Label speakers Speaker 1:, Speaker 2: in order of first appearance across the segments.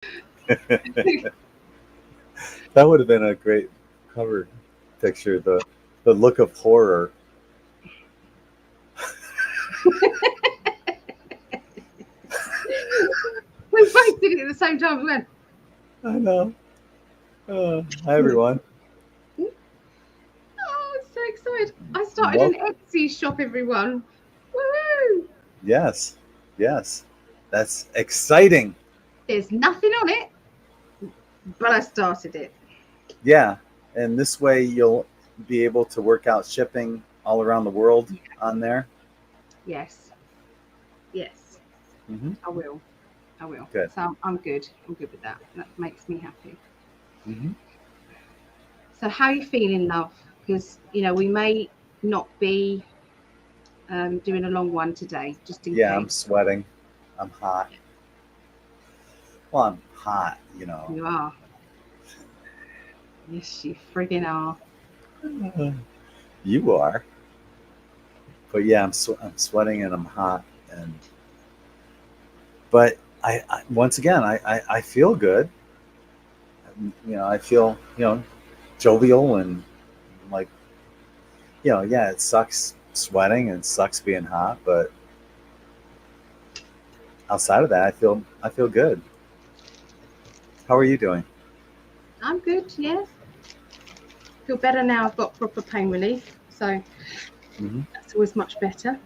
Speaker 1: That would have been a great cover picture. The look of horror.
Speaker 2: We both did it at the same time. We went,
Speaker 1: I know. Hi everyone.
Speaker 2: oh, I'm so excited. I started
Speaker 1: Well,
Speaker 2: an Etsy shop, everyone. Woo!
Speaker 1: yes, yes, that's exciting.
Speaker 2: There's nothing on it, but I started it.
Speaker 1: Yeah, and this way you'll be able to work out shipping all around the world on there.
Speaker 2: Yes. Yes,
Speaker 1: Hmm.
Speaker 2: I will. I will.
Speaker 1: Good.
Speaker 2: So I'm good. I'm good with that. That makes me happy.
Speaker 1: Hmm.
Speaker 2: So how are you feeling, love? Because we may not be doing a long one today, just in
Speaker 1: Yeah, I'm
Speaker 2: case.
Speaker 1: sweating. I'm hot. Well, I'm hot, you know.
Speaker 2: You are. Yes, you friggin' are.
Speaker 1: You are. But yeah, I'm sweating and I'm hot, and but once again I feel good. I feel jovial and like yeah, it sucks sweating and it sucks being hot, but outside of that, I feel good. How are you doing?
Speaker 2: I'm good. Yeah, feel better now. I've got proper pain relief, so
Speaker 1: Hmm.
Speaker 2: that's always much better.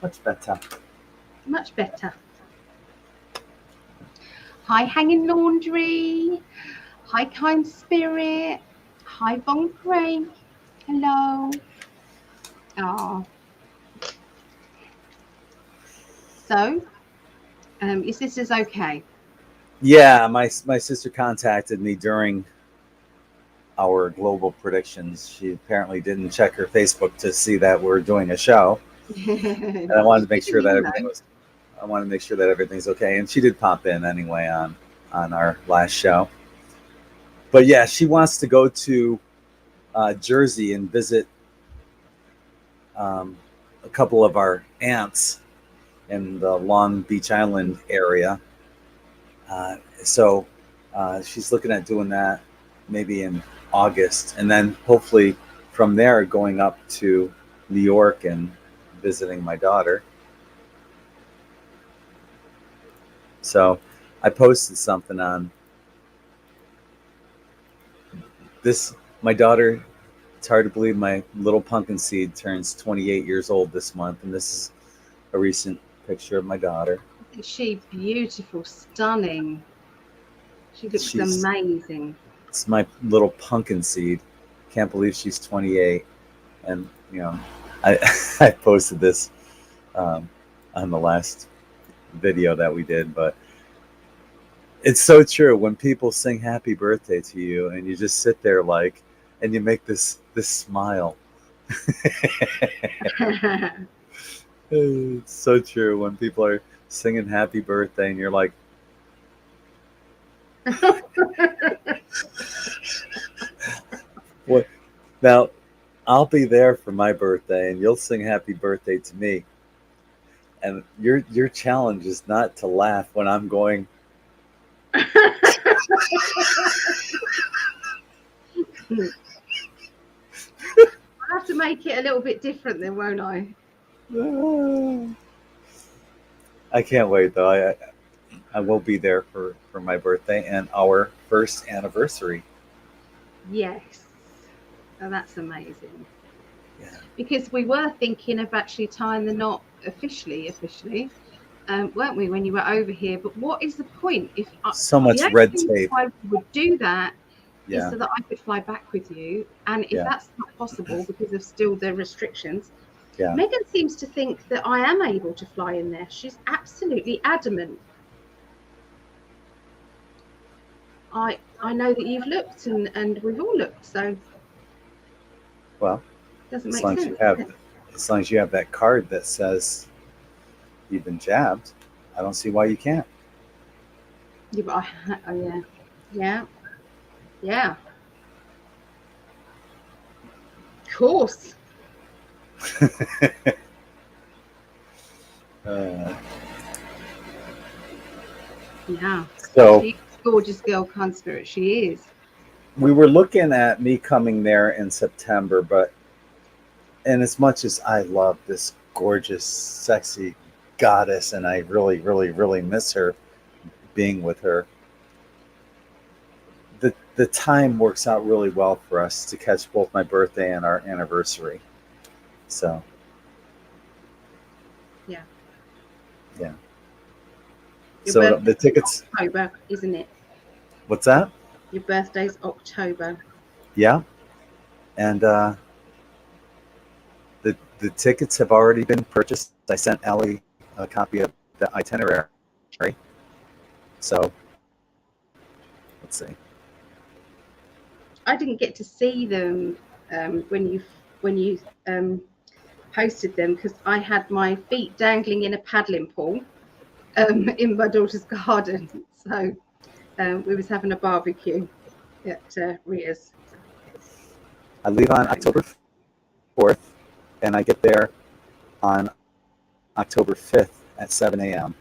Speaker 1: Much better.
Speaker 2: Much better. Hi, hanging laundry. Hi, kind spirit. Hi, Von Craig. Hello. Oh, so your sister's okay?
Speaker 1: Yeah, my sister contacted me during our global predictions. She apparently didn't check her Facebook to see that we're doing a show, and I wanted to
Speaker 2: She
Speaker 1: make sure
Speaker 2: didn't
Speaker 1: that
Speaker 2: even
Speaker 1: everything
Speaker 2: know.
Speaker 1: was. I wanted to make sure that everything's okay, and she did pop in anyway on our last show. But yeah, she wants to go to Jersey and visit um, a couple of our aunts in the Long Beach Island area. So she's looking at doing that maybe in August, and then hopefully from there going up to New York and visiting my daughter. So I posted something on this. My daughter, it's hard to believe my little pumpkin seed turns 28 years old this month, and this is a recent picture of my daughter.
Speaker 2: Isn't she beautiful, stunning? She looks
Speaker 1: She's
Speaker 2: amazing.
Speaker 1: It's my little pumpkin seed. Can't believe she's 28, and I I posted this um, on the last video that we did, but it's so true when people sing happy birthday to you and you just sit there like and you make this smile. It's so true when people are singing happy birthday and you're like, what? Now I'll be there for my birthday and you'll sing happy birthday to me, and your challenge is not to laugh when I'm going.
Speaker 2: I'll have to make it a little bit different then, won't I?
Speaker 1: I can't wait though. I will be there for my birthday and our first anniversary.
Speaker 2: Yes. Oh, that's amazing.
Speaker 1: Yeah.
Speaker 2: Because we were thinking of actually tying the knot officially, weren't we, when you were over here? But what is the point if
Speaker 1: So
Speaker 2: the
Speaker 1: much
Speaker 2: only
Speaker 1: red
Speaker 2: reason
Speaker 1: tape.
Speaker 2: why we would do that is
Speaker 1: Yeah.
Speaker 2: so that I could fly back with you. And if
Speaker 1: Yeah.
Speaker 2: that's not possible because of still the restrictions,
Speaker 1: Yeah.
Speaker 2: Megan seems to think that I am able to fly in there. She's absolutely adamant. I know that you've looked and we've all looked, so it
Speaker 1: Well,
Speaker 2: doesn't
Speaker 1: as
Speaker 2: make
Speaker 1: long as you
Speaker 2: sense,
Speaker 1: have
Speaker 2: does it?
Speaker 1: as long as you have that card that says you've been jabbed, I don't see why you can't.
Speaker 2: Yeah, but oh yeah, yeah, yeah. Of course.
Speaker 1: uh,
Speaker 2: Yeah.
Speaker 1: So
Speaker 2: She's a gorgeous girl, kind spirit. She is.
Speaker 1: we were looking at me coming there in September, but and as much as I love this gorgeous, sexy goddess, and I really, really, really miss her being with her, the time works out really well for us to catch both my birthday and our anniversary. So
Speaker 2: Yeah.
Speaker 1: yeah.
Speaker 2: Your
Speaker 1: So the
Speaker 2: birthday's
Speaker 1: tickets.
Speaker 2: October, isn't it?
Speaker 1: What's that?
Speaker 2: Your birthday's October.
Speaker 1: Yeah, and the tickets have already been purchased. I sent Ellie a copy of the itinerary. So let's see.
Speaker 2: I didn't get to see them when you posted them because I had my feet dangling in a paddling pool in my daughter's garden. So we was having a barbecue at Ria's.
Speaker 1: I leave on October 4th, and I get there on October 5th at 7 a.m.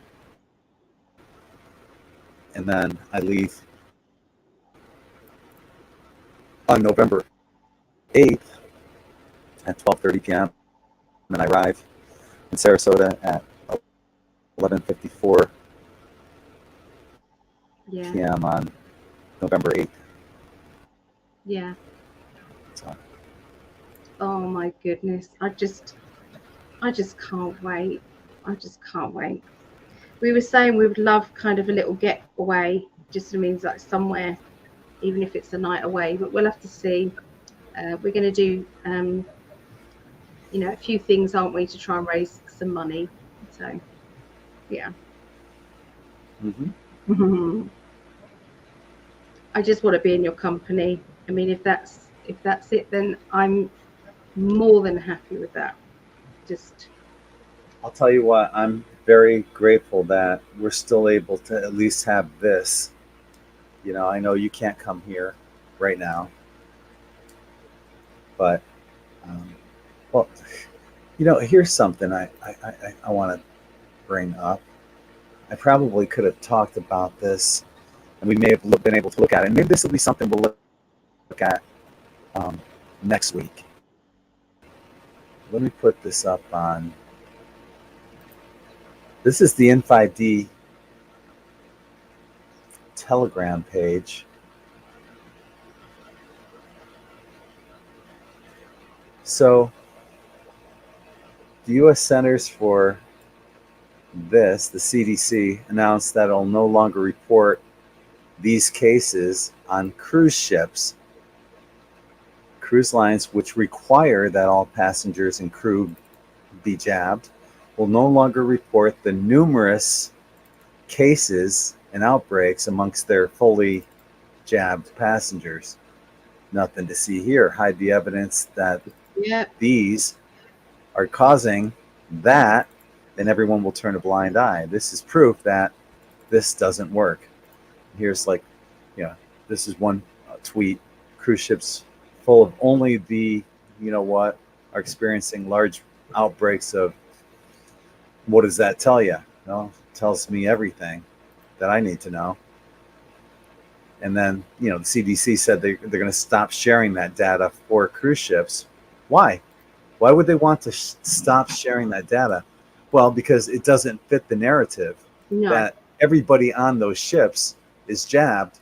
Speaker 1: And then I leave on November 8th at 12:30 p.m. And I arrive in Sarasota at 11:54
Speaker 2: Yeah,
Speaker 1: p.m. on November 8th.
Speaker 2: yeah.
Speaker 1: So,
Speaker 2: Oh my goodness. I just can't wait. I just can't wait. We were saying we would love kind of a little getaway, just means like somewhere, even if it's a night away, but we'll have to see. We're going to do, a few things, aren't we, to try and raise some money. So, yeah. I just want to be in your company. I mean, if that's it, then I'm more than happy with that. Just
Speaker 1: I'll tell you what, I'm very grateful that we're still able to at least have this. I know you can't come here right now, but um, well, here's something I want to bring up. I probably could have talked about this, and we may have been able to look at it. And maybe this will be something we'll look at um, next week. Let me put this up on. This is the N5D Telegram page. So, the U.S. Centers for the CDC, announced that it'll no longer report these cases on cruise ships. Cruise lines which require that all passengers and crew be jabbed will no longer report the numerous cases and outbreaks amongst their fully jabbed passengers. Nothing to see here. Hide the evidence that
Speaker 2: yeah,
Speaker 1: these are causing that, then everyone will turn a blind eye. This is proof that this doesn't work. Here's this is one tweet. Cruise ships full of only the, are experiencing large outbreaks of, what does that tell you? Well, it tells me everything that I need to know. And then, the CDC said they're going to stop sharing that data for cruise ships. Why? Why would they want to stop sharing that data? Well, because it doesn't fit the narrative
Speaker 2: no,
Speaker 1: that everybody on those ships is jabbed,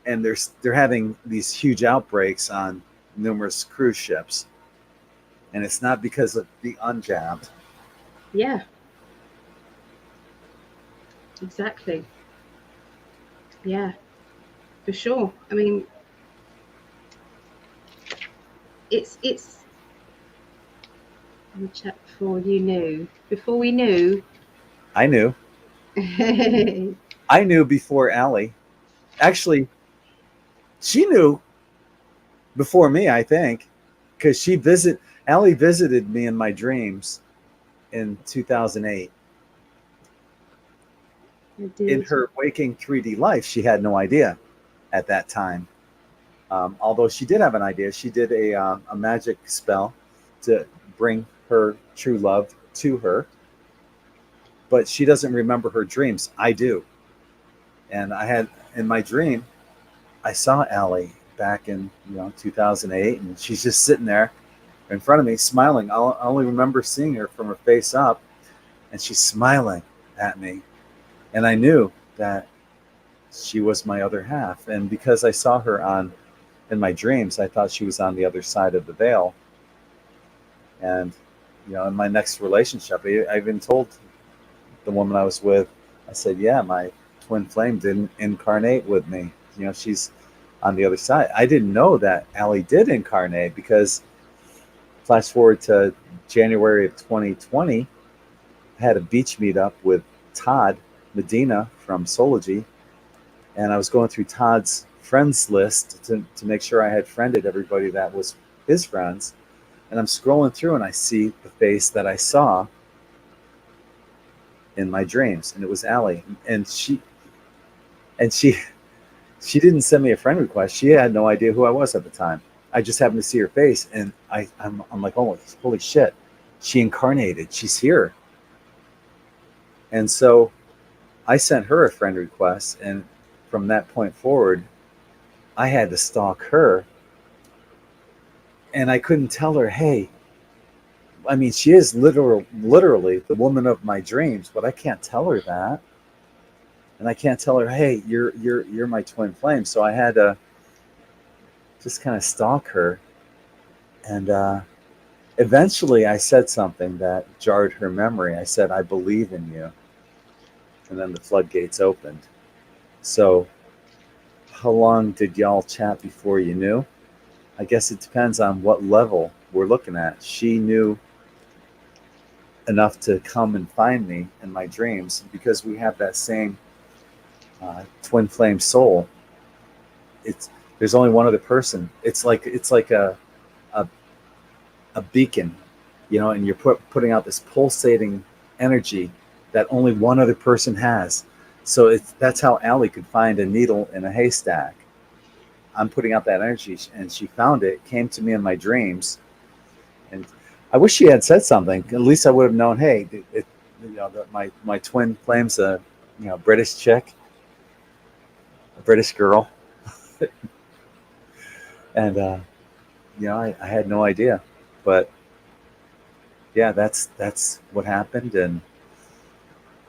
Speaker 1: and they're having these huge outbreaks on numerous cruise ships, and it's not because of the unjabbed.
Speaker 2: yeah, exactly. Yeah, for sure. I mean, it's. Let me check before you knew. Before we knew.
Speaker 1: I knew.
Speaker 2: Yeah,
Speaker 1: I knew before Allie. Actually, she knew before me, I think, because Allie visited me in my dreams in 2008.
Speaker 2: I
Speaker 1: In
Speaker 2: did.
Speaker 1: her waking 3D life, she had no idea at that time. Although she did have an idea, she did a magic spell to bring her true love to her, but she doesn't remember her dreams. I do, And I had, in my dream, I saw Allie back in 2008, and she's just sitting there in front of me, smiling. I only remember seeing her from her face up, and she's smiling at me, and I knew that she was my other half. And because I saw her in my dreams, I thought she was on the other side of the veil. And in my next relationship, I even told the woman I was with, I said, yeah, my twin flame didn't incarnate with me. She's on the other side. I didn't know that Allie did incarnate, because flash forward to January of 2020, I had a beach meetup with Todd Medina from Sology, and I was going through Todd's friends list to make sure I had friended everybody that was his friends. And I'm scrolling through, and I see the face that I saw in my dreams, and it was Allie. And she didn't send me a friend request. She had no idea who I was at the time. I just happened to see her face, and I'm like, oh, holy shit, she incarnated. She's here. And so I sent her a friend request, and from that point forward, I had to stalk her. And I couldn't tell her, hey, I mean, she is literally the woman of my dreams, but I can't tell her that. And I can't tell her, hey, you're my twin flame. So I had to just kind of stalk her. And eventually I said something that jarred her memory. I said, I believe in you. And then the floodgates opened. So how long did y'all chat before you knew? I guess it depends on what level we're looking at. She knew enough to come and find me in my dreams, because we have that same twin flame soul. There's only one other person. It's like a beacon, and you're putting out this pulsating energy that only one other person has. So that's how Allie could find a needle in a haystack. I'm putting out that energy, and she found it, came to me in my dreams. And I wish she had said something. At least I would have known, hey, my twin flame's a British chick, a British girl. And I had no idea. But yeah, that's what happened, and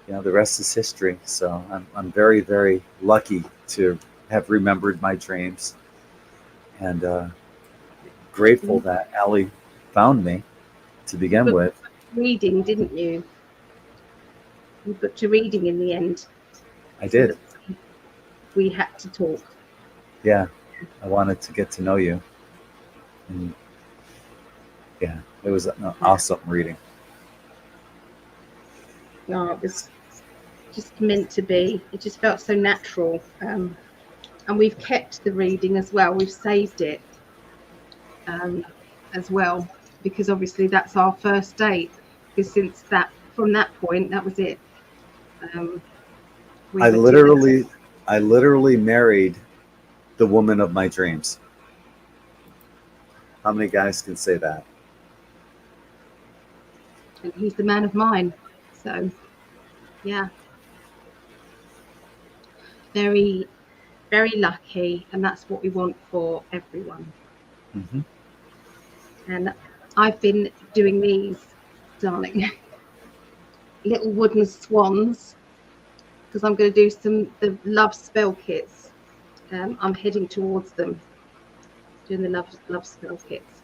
Speaker 1: the rest is history. So I'm very, very lucky to have remembered my dreams, and grateful that Allie found me to begin with.
Speaker 2: Reading, didn't you? You booked a reading in the end.
Speaker 1: I did.
Speaker 2: So we had to talk.
Speaker 1: Yeah, I wanted to get to know you. And yeah, it was an awesome reading.
Speaker 2: No, it was just meant to be. It just felt so natural. And we've kept the reading as well. We've saved it as well, because obviously that's our first date. Because from that point, that was it.
Speaker 1: I literally married the woman of my dreams. How many guys can say that?
Speaker 2: And he's the man of mine. So, yeah. Very, very lucky. And that's what we want for everyone.
Speaker 1: Mm-hmm.
Speaker 2: And I've been doing these, darling, little wooden swans, because I'm going to do the love spell kits. I'm heading towards them, doing the love spell kits.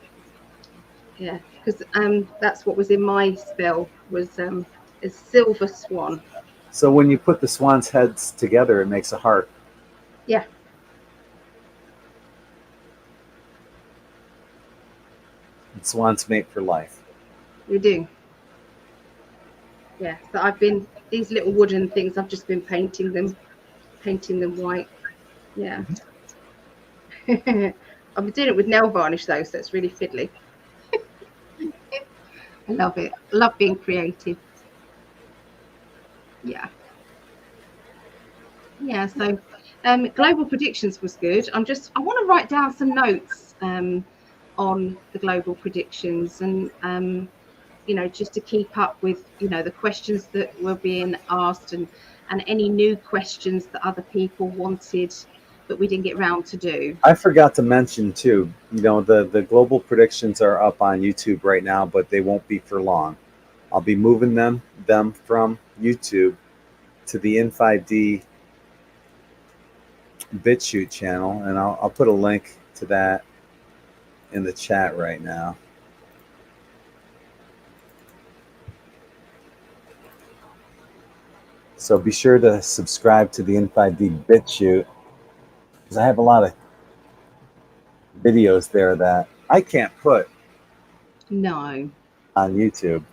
Speaker 2: Yeah, because that's what was in my spell, was a silver swan.
Speaker 1: So when you put the swans' heads together, it makes a heart.
Speaker 2: Yeah.
Speaker 1: And swans mate for life.
Speaker 2: We do. Yeah, so these little wooden things, I've just been painting them white. Yeah. I've been doing it with nail varnish though, so it's really fiddly. I love it. I love being creative. Yeah. Yeah, so global predictions was good. I want to write down some notes on the global predictions, and just to keep up with the questions that were being asked, and and any new questions that other people wanted that we didn't get around to do.
Speaker 1: I forgot to mention too, the global predictions are up on YouTube right now, but they won't be for long. I'll be moving them from YouTube to the N5D BitChute channel, and I'll put a link to that in the chat right now. So be sure to subscribe to the N5D BitChute, because I have a lot of videos there that I can't put
Speaker 2: No,
Speaker 1: on YouTube.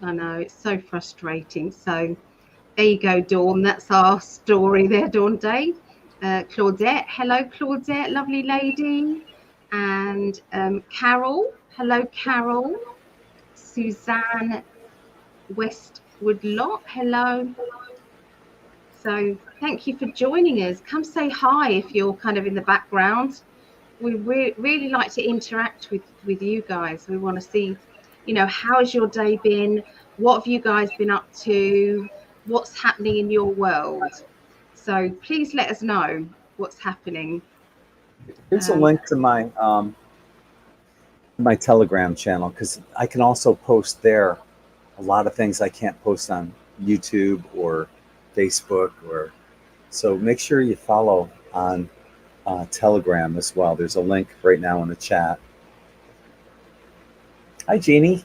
Speaker 2: I know, it's so frustrating. So there you go, Dawn. That's our story there, Dawn Day. Claudette, hello, Claudette, lovely lady. And Carol, hello, Carol. Suzanne Westwoodlot, hello. So thank you for joining us. Come say hi if you're kind of in the background. We really like to interact with you guys. We want to see, how's your day been? What have you guys been up to? What's happening in your world? So please let us know what's happening.
Speaker 1: Here's a link to my Telegram channel, because I can also post there a lot of things I can't post on YouTube or Facebook, so make sure you follow on Telegram as well. There's a link right now in the chat. Hi, Jeannie.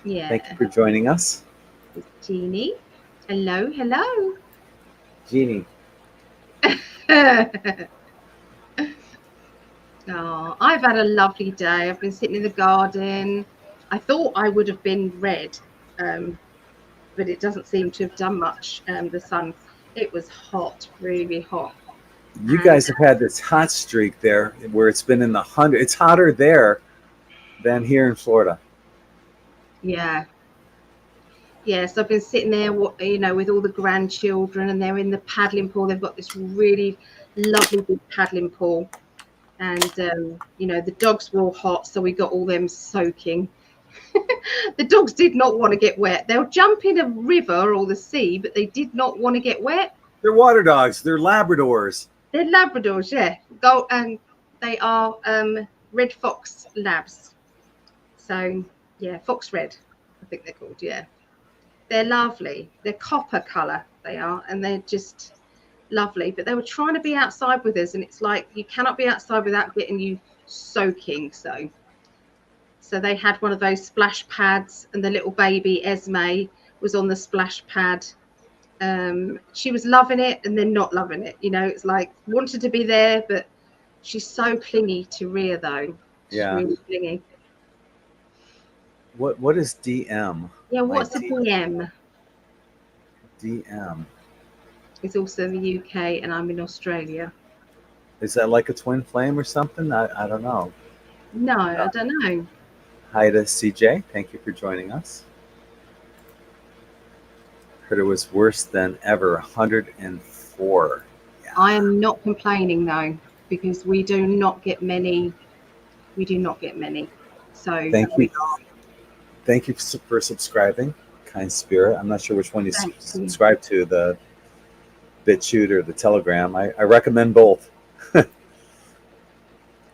Speaker 2: Yeah.
Speaker 1: Thank you for joining us.
Speaker 2: Jeannie. Hello, hello.
Speaker 1: Jeannie.
Speaker 2: Oh, I've had a lovely day. I've been sitting in the garden. I thought I would have been red, but it doesn't seem to have done much. The sun, it was hot, really hot.
Speaker 1: You guys have had this hot streak there where it's been in the 100. It's hotter there than here in Florida.
Speaker 2: Yeah. Yeah, so I've been sitting there, with all the grandchildren, and they're in the paddling pool. They've got this really lovely big paddling pool. And, the dogs were all hot, so we got all them soaking. The dogs did not want to get wet. They'll jump in a river or the sea, but they did not want to get wet.
Speaker 1: They're water dogs. They're Labradors.
Speaker 2: They're Labradors, yeah. And they are red fox labs. So, yeah, fox red, I think they're called, yeah. They're lovely. They're copper colour, they are, and they're just lovely. But they were trying to be outside with us, and it's like you cannot be outside without getting you soaking. So they had one of those splash pads, and the little baby Esme was on the splash pad. She was loving it and then not loving it. It's like wanted to be there, but she's so clingy to Rhea, though. She's really clingy.
Speaker 1: What is DM?
Speaker 2: Yeah, what's a DM?
Speaker 1: DM.
Speaker 2: It's also in the UK, and I'm in Australia.
Speaker 1: Is that like a twin flame or something? I don't know.
Speaker 2: No, I don't know.
Speaker 1: Hi to CJ. Thank you for joining us. Heard it was worse than ever. 104. Yeah.
Speaker 2: I am not complaining though, because we do not get many. So
Speaker 1: thank you. Thank you for subscribing, kind spirit. I'm not sure which one you subscribe to, the BitChute or the Telegram. I recommend both.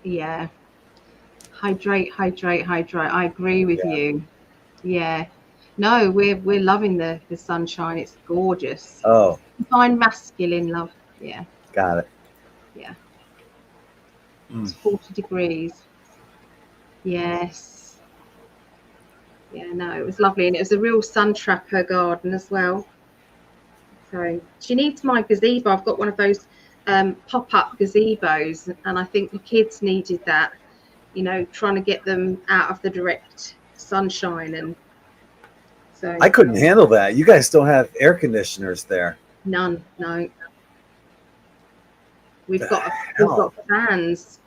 Speaker 2: Yeah. Hydrate. I agree with you. Yeah. No, we're loving the sunshine. It's gorgeous.
Speaker 1: Oh.
Speaker 2: Divine masculine love. Yeah.
Speaker 1: Got it.
Speaker 2: Yeah. It's 40 degrees. Yes. Yeah, no, it was lovely, and it was a real sun trapper garden as well. So she needs my gazebo. I've got one of those pop-up gazebos, and I think the kids needed that, trying to get them out of the direct sunshine. And so
Speaker 1: I couldn't handle that. You guys don't have air conditioners there.
Speaker 2: None, no. We've got fans.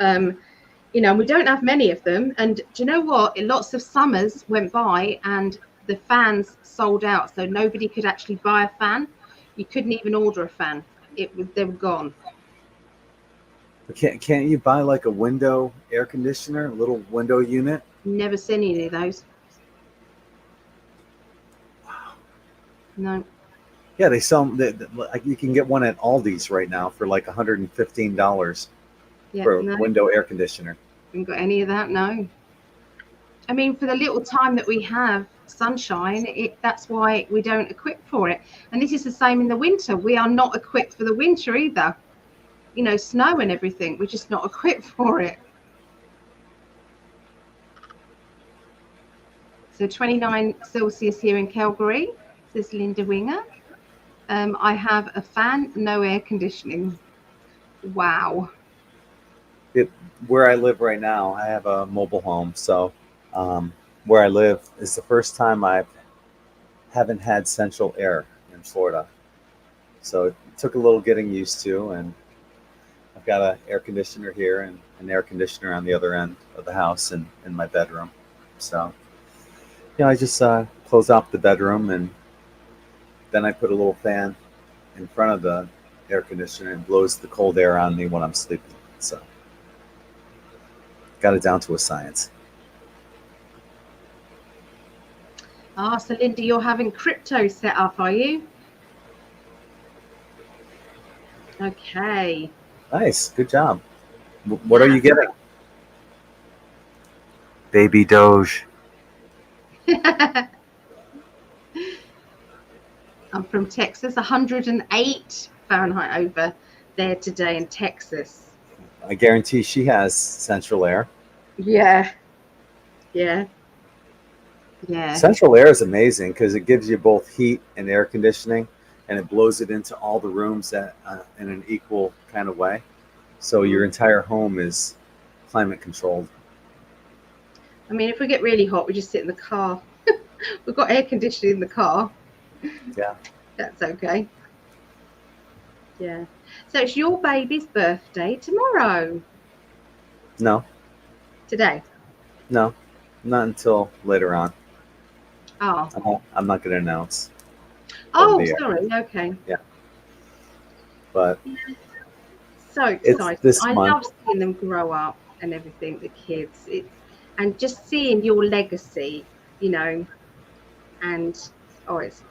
Speaker 2: We don't have many of them. And do you know what? Lots of summers went by and the fans sold out. So nobody could actually buy a fan. You couldn't even order a fan. They were gone.
Speaker 1: Can't you buy like a window air conditioner, a little window unit?
Speaker 2: Never seen any of those.
Speaker 1: Wow.
Speaker 2: No.
Speaker 1: Yeah, they sell them. Like, you can get one at Aldi's right now for like $115
Speaker 2: Yeah,
Speaker 1: for a
Speaker 2: no,
Speaker 1: window air conditioner.
Speaker 2: haven't got any of that. No. I mean, for the little time that we have sunshine, that's why we don't equip for it. And this is the same in the winter. We are not equipped for the winter either. You know, snow and everything. We're just not equipped for it. So 29 Celsius here in Calgary, says Linda Winger. I have a fan, no air conditioning. Wow.
Speaker 1: Where I live right now, I have a mobile home. So where I live is the first time I haven't had central air in Florida. So it took a little getting used to, and I've got an air conditioner here and an air conditioner on the other end of the house and in my bedroom. So, I just close off the bedroom, and then I put a little fan in front of the air conditioner and blows the cold air on me when I'm sleeping. So, got it down to a science.
Speaker 2: So Linda, you're having crypto set up, are you? Okay.
Speaker 1: Nice, good job. What are you getting? Baby Doge.
Speaker 2: I'm from Texas, 108 Fahrenheit over there today in Texas.
Speaker 1: I guarantee she has central air.
Speaker 2: Yeah.
Speaker 1: Central air is amazing because it gives you both heat and air conditioning, and it blows it into all the rooms in an equal kind of way. So your entire home is climate controlled.
Speaker 2: I mean, if we get really hot, we just sit in the car. We've got air conditioning in the car.
Speaker 1: Yeah.
Speaker 2: That's okay. Yeah. So it's your baby's birthday tomorrow.
Speaker 1: No.
Speaker 2: Today?
Speaker 1: No. Not until later on.
Speaker 2: Oh.
Speaker 1: I'm not going to announce.
Speaker 2: Oh, sorry. Okay.
Speaker 1: Yeah. But
Speaker 2: so excited.
Speaker 1: This
Speaker 2: I
Speaker 1: month.
Speaker 2: love seeing them grow up and everything, the kids. And just seeing your legacy, and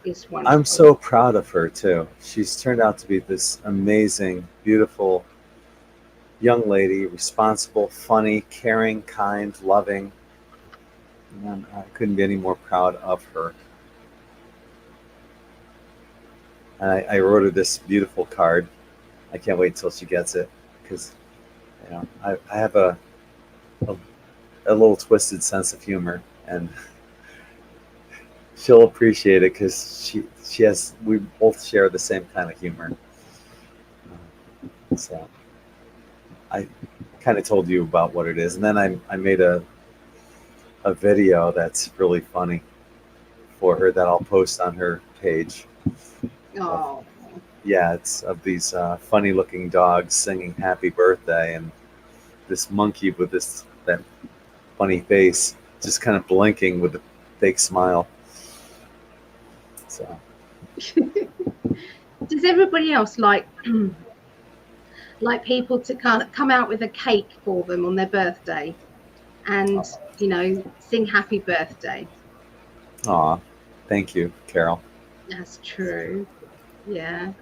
Speaker 2: it's wonderful.
Speaker 1: I'm so proud of her too. She's turned out to be this amazing, beautiful young lady, responsible, funny, caring, kind, loving. And I couldn't be any more proud of her. And I wrote her this beautiful card. I can't wait till she gets it because, I have a little twisted sense of humor, and she'll appreciate it because we both share the same kind of humor. So I kind of told you about what it is, and then I made a video that's really funny for her that I'll post on her page.
Speaker 2: Oh.
Speaker 1: Yeah, it's of these funny looking dogs singing happy birthday, and this monkey with that funny face just kind of blinking with a fake smile. So
Speaker 2: does everybody else like people to kind of come out with a cake for them on their birthday and sing happy birthday?
Speaker 1: Aw, thank you, Carol.
Speaker 2: That's true. Yeah.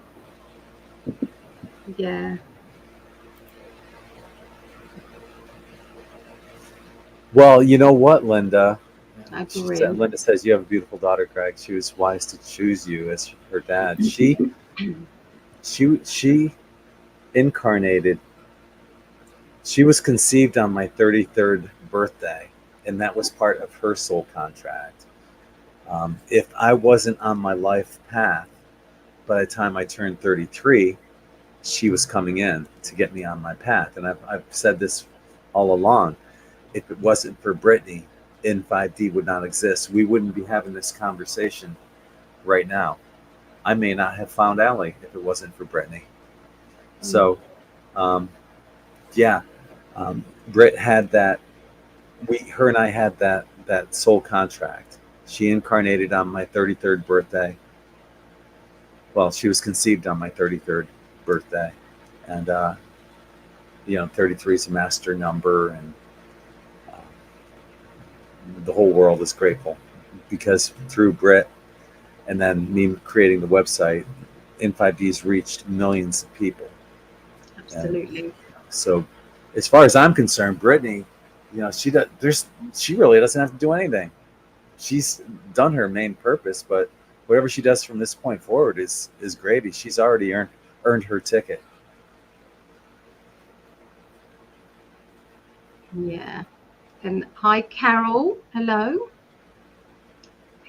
Speaker 1: Well, you know what, Linda?
Speaker 2: I agree.
Speaker 1: Linda says you have a beautiful daughter, Greg. She was wise to choose you as her dad. She incarnated. She was conceived on my 33rd birthday, and that was part of her soul contract. If I wasn't on my life path by the time I turned 33, she was coming in to get me on my path. And I've said this all along. If it wasn't for Brittany, N5D would not exist. We wouldn't be having this conversation right now. I may not have found Allie if it wasn't for Brittany. So, Britt had that. Her and I had that soul contract. She incarnated on my 33rd birthday. Well, she was conceived on my 33rd birthday, and 33 is a master number, and the whole world is grateful because through Britt, and then me creating the website, In5D's reached millions of people.
Speaker 2: Absolutely.
Speaker 1: And so, as far as I'm concerned, Brittany, she really doesn't have to do anything. She's done her main purpose, but whatever she does from this point forward is gravy. She's already earned her ticket.
Speaker 2: Yeah. And hi, Carol. Hello.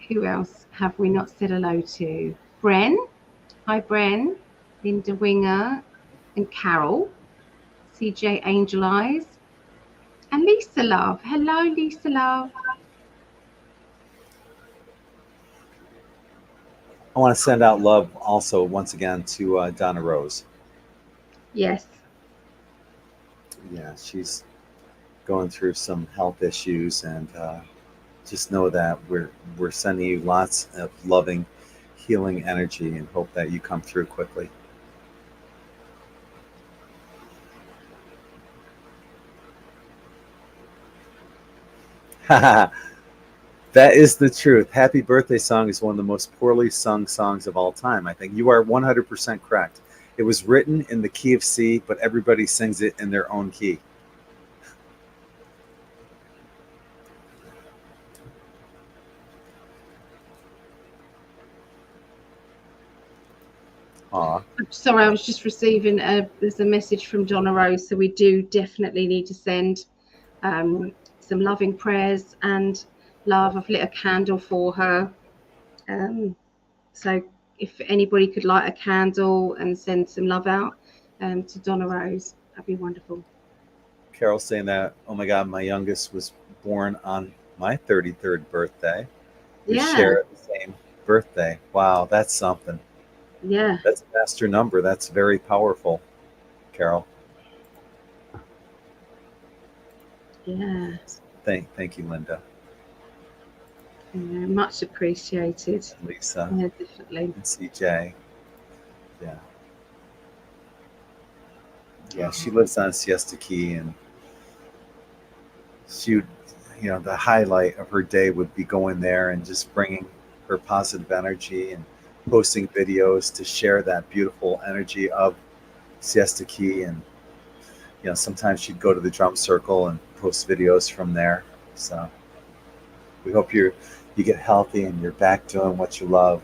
Speaker 2: Who else have we not said hello to? Bren. Hi, Bren. Linda Winger and Carol. CJ Angel Eyes. And Lisa Love. Hello, Lisa Love.
Speaker 1: I want to send out love also once again to Donna Rose.
Speaker 2: Yes.
Speaker 1: Yeah, she's going through some health issues, and just know that we're sending you lots of loving, healing energy, and hope that you come through quickly. That is the truth. Happy Birthday Song is one of the most poorly sung songs of all time. I think you are 100% correct. It was written in the key of C, but everybody sings it in their own key. Aw.
Speaker 2: Sorry, I was just receiving there's a message from Donna Rose, so we do definitely need to send some loving prayers and love. I've lit a candle for her. So if anybody could light a candle and send some love out to Donna Rose, that'd be wonderful.
Speaker 1: Carol saying that, oh my God, my youngest was born on my 33rd birthday. We share the same birthday. Wow, that's something.
Speaker 2: Yeah.
Speaker 1: That's a master number. That's very powerful, Carol.
Speaker 2: Yeah.
Speaker 1: Thank you, Linda.
Speaker 2: Yeah, much appreciated.
Speaker 1: Lisa.
Speaker 2: Yeah, definitely.
Speaker 1: And CJ. Yeah. Yeah, she lives on Siesta Key, and she would, the highlight of her day would be going there and just bringing her positive energy and posting videos to share that beautiful energy of Siesta Key. And sometimes she'd go to the drum circle and post videos from there. So we hope you get healthy and you're back doing what you love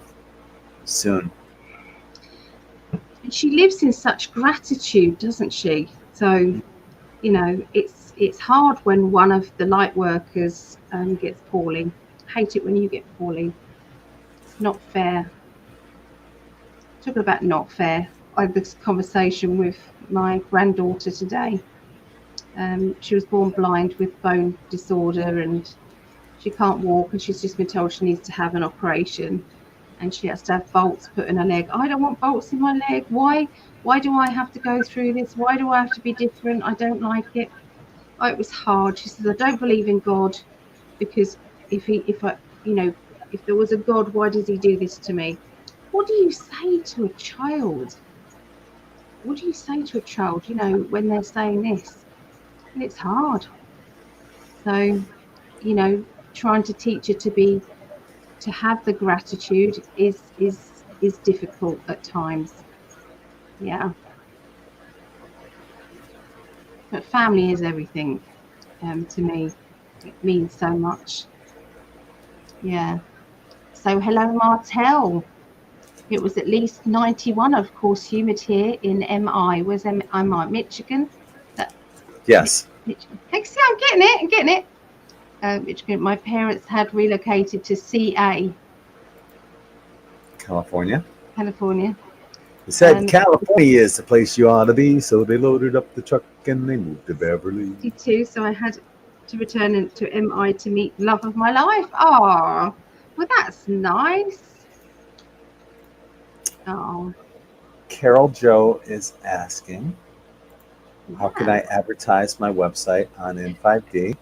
Speaker 1: soon.
Speaker 2: And she lives in such gratitude, doesn't she? So it's hard when one of the light workers gets poorly. Hate it when you get poorly. It's not fair. Talking about not fair, I had this conversation with my granddaughter today. She was born blind with bone disorder, and she can't walk, and she's just been told she needs to have an operation, and she has to have bolts put in her leg. I don't want bolts in my leg. Why do I have to go through this? Why do I have to be different? I don't like it. Oh, it was hard. She says, I don't believe in God, because if there was a God, why does he do this to me? What do you say to a child? What do you say to a child, when they're saying this? And it's hard. So, trying to teach her to have the gratitude is difficult at times. Yeah. But family is everything to me. It means so much. Yeah. So hello, Martel. It was at least 91, of course, humid here in MI. Where's MI? Michigan?
Speaker 1: Yes.
Speaker 2: Michigan. Hey, see, I'm getting it. Michigan. My parents had relocated to CA.
Speaker 1: California.
Speaker 2: They
Speaker 1: said California is the place you ought to be, so they loaded up the truck and they moved to Beverly.
Speaker 2: Too, so I had to return to MI to meet the love of my life. Oh, well, that's nice. Oh.
Speaker 1: Carol Joe is asking, how can I advertise my website on In5D?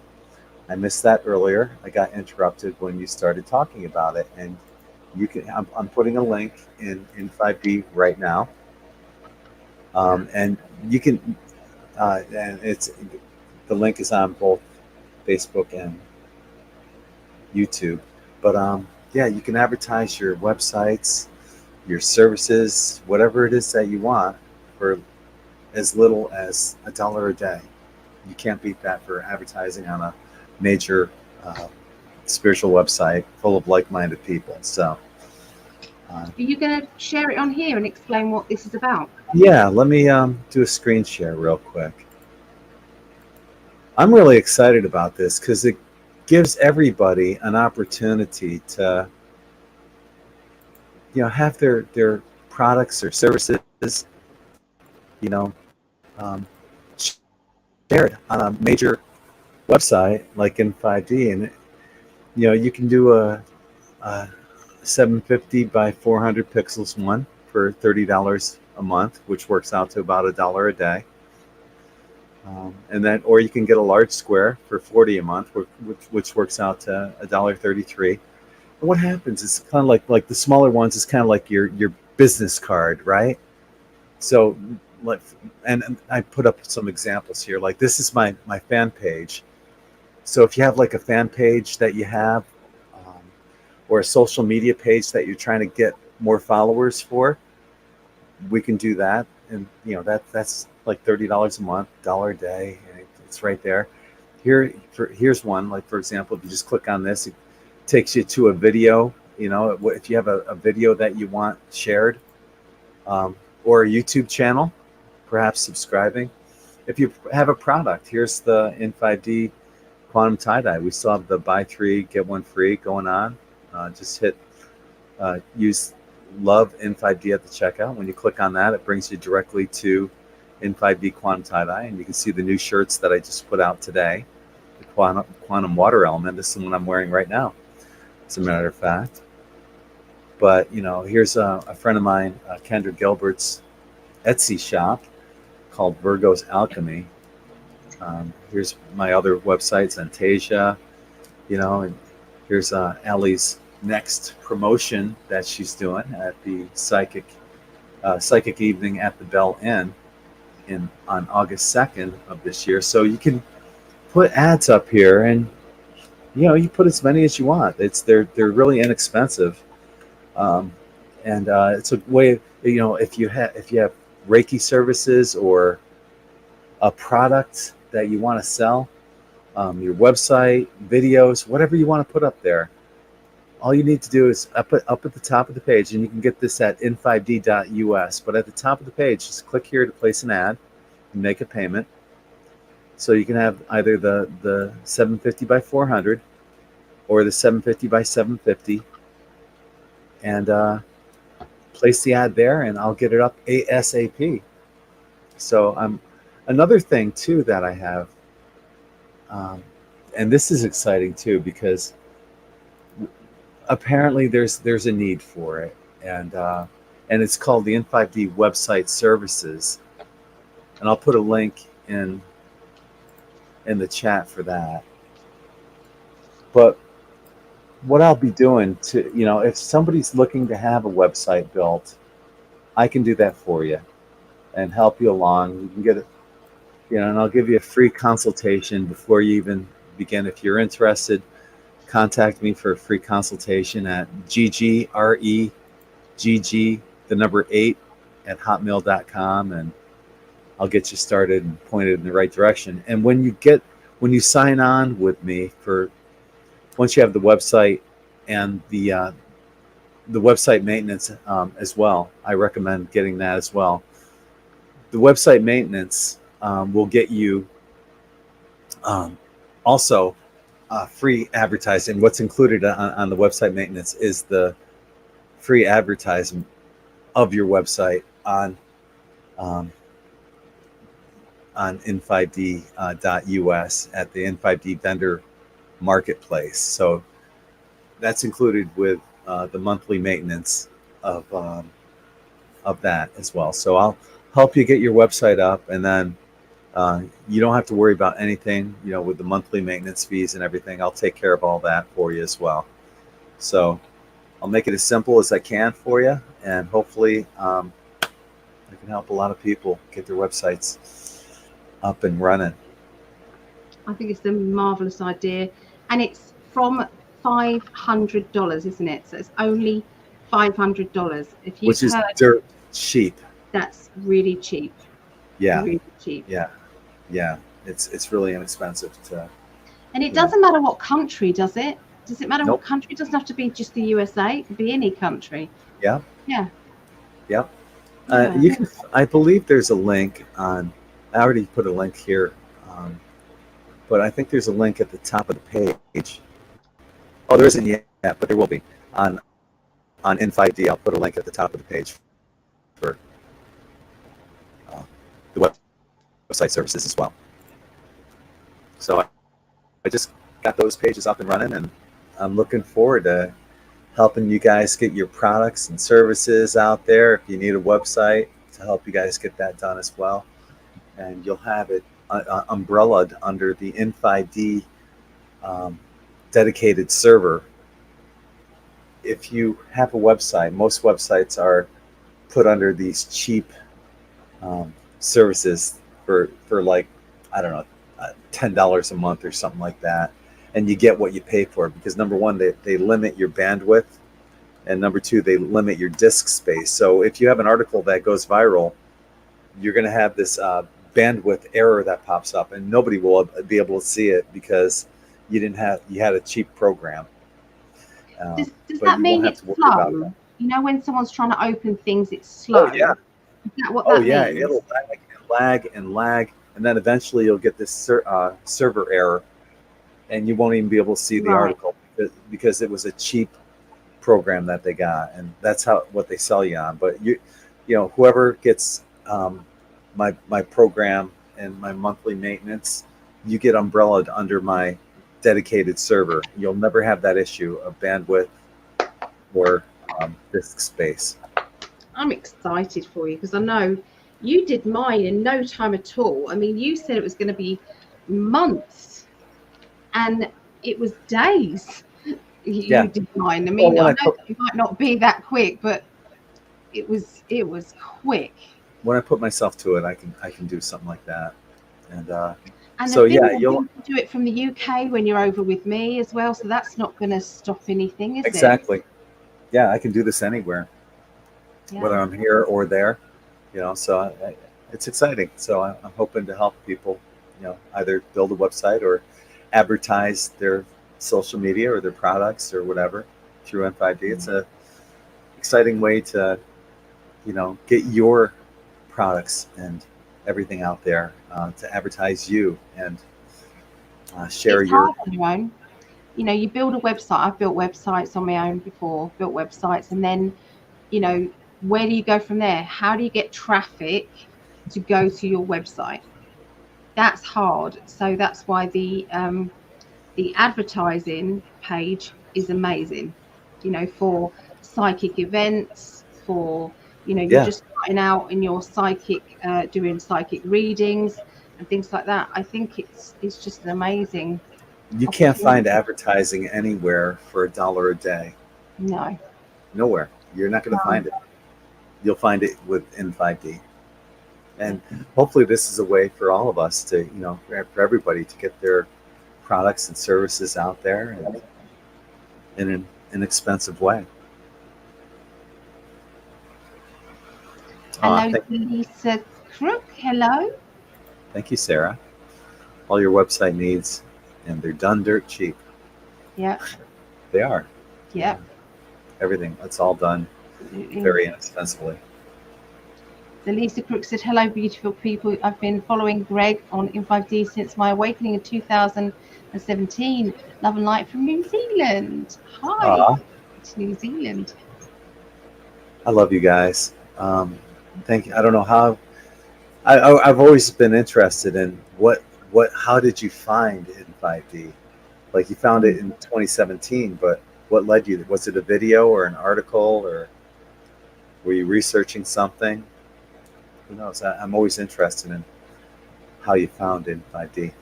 Speaker 1: I missed that earlier. I got interrupted when you started talking about it, and you can. I'm putting a link in In5D right now, and you can. And the link is on both Facebook and YouTube. But yeah, you can advertise your websites, your services, whatever it is that you want, for as little as $1 a day. You can't beat that for advertising on a major uh, spiritual website full of like-minded people. So, uh,
Speaker 2: Are you going to share it on here and explain what this is about?
Speaker 1: yeah, let me do a screen share real quick. I'm really excited about this because it gives everybody an opportunity to, have their products or services, you know, um, shared on a major website like in 5D, and you can do a 750 by 400 pixels one for $30 a month, which works out to about $1 a day. And then, or you can get a large square for 40 a month, which works out to $1.33. And what happens is kind of like the smaller ones is kind of like your business card, right? So, like, and I put up some examples here. Like this is my fan page. So if you have like a fan page that you have, um, or a social media page that you're trying to get more followers for, we can do that. And that's like $30 a month, $1 a day, and it's right there. Here's one. Like for example, if you just click on this, it takes you to a video. If you have a video that you want shared, um, or a YouTube channel, perhaps subscribing. If you have a product, here's the N5D Quantum Tie-Dye. We still have the buy 3 get 1 free going on. Just use love N5D at the checkout. When you click on that, it brings you directly to N5D Quantum Tie-Dye, and you can see the new shirts that I just put out today. The Quantum Water Element. This is the one I'm wearing right now, as a matter of fact. But here's a friend of mine, Kendra Gilbert's Etsy shop called Virgo's Alchemy. Here's my other websites, Antasia, and here's Allie's next promotion that she's doing at the Psychic Evening at the Bell Inn on August 2nd of this year. So you can put ads up here, and you put as many as you want. They're really inexpensive, um, and it's a way. If you have Reiki services or a product that you want to sell, your website, videos, whatever you want to put up there. All you need to do is up at the top of the page, and you can get this at n5d.us. But at the top of the page, just click here to place an ad and make a payment. So you can have either the 750 by 400 or the 750 by 750, and place the ad there, and I'll get it up ASAP. So another thing too that I have, and this is exciting too, because apparently there's a need for it, and it's called the N5D Website Services, and I'll put a link in the chat for that. But what I'll be doing if somebody's looking to have a website built, I can do that for you and help you along. You can get it, and I'll give you a free consultation before you even begin. If you're interested, contact me for a free consultation at ggregg, the number 8 at hotmail.com, and I'll get you started and pointed in the right direction. And when you sign on with me once you have the website and the website maintenance as well, I recommend getting that as well. The website maintenance will get you also free advertising. What's included on the website maintenance is the free advertisement of your website on n5d.us at the N5D vendor marketplace. So that's included with the monthly maintenance of that as well. So I'll help you get your website up, and then you don't have to worry about anything, with the monthly maintenance fees and everything. I'll take care of all that for you as well. So I'll make it as simple as I can for you, and hopefully I can help a lot of people get their websites up and running.
Speaker 2: I think it's a marvelous idea, and it's from $500, isn't it? So it's only $500. If you've
Speaker 1: which is
Speaker 2: heard,
Speaker 1: dirt cheap.
Speaker 2: that's really cheap.
Speaker 1: Yeah,
Speaker 2: Really cheap.
Speaker 1: yeah. It's really inexpensive to.
Speaker 2: And it doesn't matter what country, does it? Does it matter
Speaker 1: Nope.
Speaker 2: what country? It doesn't have to be just the USA. It could be any country.
Speaker 1: Yeah.
Speaker 2: Yeah.
Speaker 1: Yep.
Speaker 2: Yeah.
Speaker 1: You can. I believe there's a link on. I already put a link here, but I think there's a link at the top of the page. Oh, there isn't yet, but there will be on N5D. I'll put a link at the top of the page for the website services as well. So I just got those pages up and running, and I'm looking forward to helping you guys get your products and services out there. If you need a website, to help you guys get that done as well. And you'll have it umbrellaed under the N5D dedicated server. If you have a website, most websites are put under these cheap services for like, I don't know, $10 a month or something like that. And you get what you pay for, because number one, they limit your bandwidth, and number two, they limit your disk space. So if you have an article that goes viral, you're going to have this bandwidth error that pops up, and nobody will be able to see it because you had a cheap program.
Speaker 2: Does that mean it's slow? You know, when someone's trying to open things, it's slow.
Speaker 1: Oh, yeah.
Speaker 2: Is that what that means?
Speaker 1: It'll lag, and then eventually you'll get this server error, and you won't even be able to see the article because it was a cheap program that they got, and that's what they sell you on. But you know, whoever gets my program and my monthly maintenance, you get umbrellaed under my dedicated server. You'll never have that issue of bandwidth or disk space.
Speaker 2: I'm excited for you because I know you did mine in no time at all. I mean, you said it was going to be months, and it was days. You did mine. I mean, I know it might not be that quick, but it was quick.
Speaker 1: When I put myself to it, I can do something like that. And
Speaker 2: so you'll do it from the UK when you're over with me as well. So that's not going to stop anything, is it?
Speaker 1: Exactly. Yeah, I can do this anywhere, whether I'm here or there. You know, so it's exciting. So I'm hoping to help people, you know, either build a website or advertise their social media or their products or whatever through N5D. It's a exciting way to, you know, get your products and everything out there, to advertise you and share your
Speaker 2: own. You know, you build a website. I've built websites on my own before, built websites, and then, you know, where do you go from there? How do you get traffic to go to your website? That's hard. So that's why the advertising page is amazing, you know, for psychic events, for, you know, you're just starting out in your psychic, doing psychic readings and things like that. I think it's just amazing.
Speaker 1: You can't find advertising anywhere for $1 a day.
Speaker 2: No.
Speaker 1: Nowhere. You're not going to find it. You'll find it with N5D. And hopefully this is a way for all of us to, you know, for everybody to get their products and services out there and in an inexpensive way.
Speaker 2: Hello, Lisa Crook. Hello.
Speaker 1: Thank you, Sarah. All your website needs, and they're done dirt cheap.
Speaker 2: Yeah.
Speaker 1: They are.
Speaker 2: Yeah.
Speaker 1: Everything. It's all done very inexpensively.
Speaker 2: The Lisa Crook said, hello, beautiful people. I've been following Gregg on N5D since my awakening in 2017. Love and light from New Zealand. Hi. To New Zealand.
Speaker 1: I love you guys. Thank you. I don't know how. I've always been interested in how did you find N5D? Like, you found it in 2017, but what led you? Was it a video or an article, or were you researching something? Who knows? I'm always interested in how you found N5D.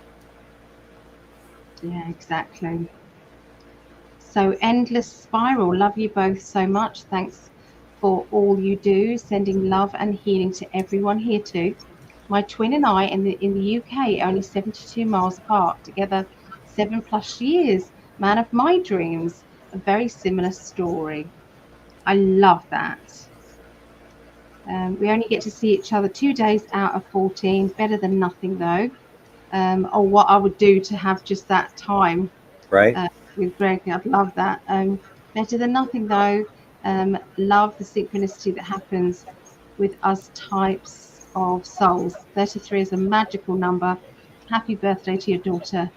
Speaker 2: Yeah, exactly. So Endless Spiral, love you both so much. Thanks for all you do. Sending love and healing to everyone here too. My twin and I in the UK are only 72 miles apart, together 7+ years. man of my dreams. A very similar story. I love that. We only get to see each other 2 days out of 14. Better than nothing, though. Or what I would do to have just that time
Speaker 1: Right?
Speaker 2: with Greg. I'd love that. Better than nothing, though. Love the synchronicity that happens with us types of souls. 33 is a magical number. Happy birthday to your daughter,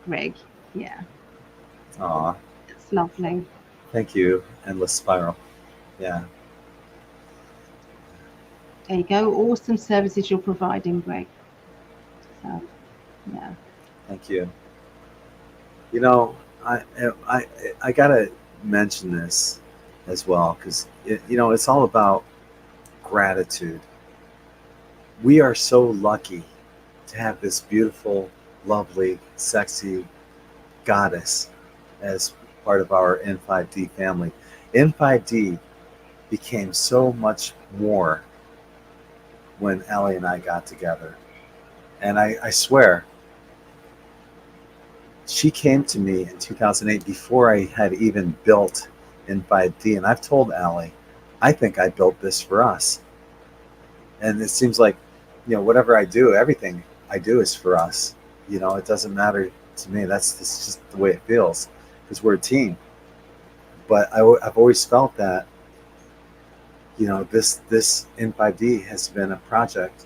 Speaker 2: Greg. Yeah,
Speaker 1: Aw,
Speaker 2: it's lovely.
Speaker 1: thank you, Endless Spiral. Yeah,
Speaker 2: There you go. Awesome services you're providing, Greg. So, yeah.
Speaker 1: thank you. You know, I, I gotta mention this as well because it's all about gratitude. We are so lucky to have this beautiful, lovely, sexy goddess as part of our N5D family. N5D became so much more when Allie and I got together. And I swear, she came to me in 2008 before I had even built N5D. And I've told Allie, I think I built this for us. And it seems like, whatever I do, everything I do is for us. It doesn't matter to me. That's just the way it feels because we're a team. But I've always felt that, this N5D has been a project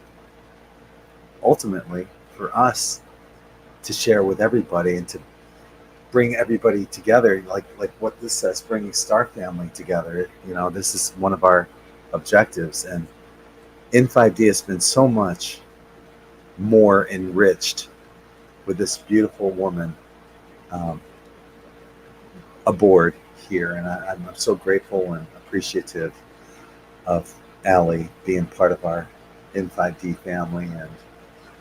Speaker 1: ultimately for us to share with everybody and to bring everybody together, like what this says, bringing Star Family together. This is one of our objectives, and N5D has been so much more enriched with this beautiful woman aboard here, and I'm so grateful and appreciative of Allie being part of our N5D family and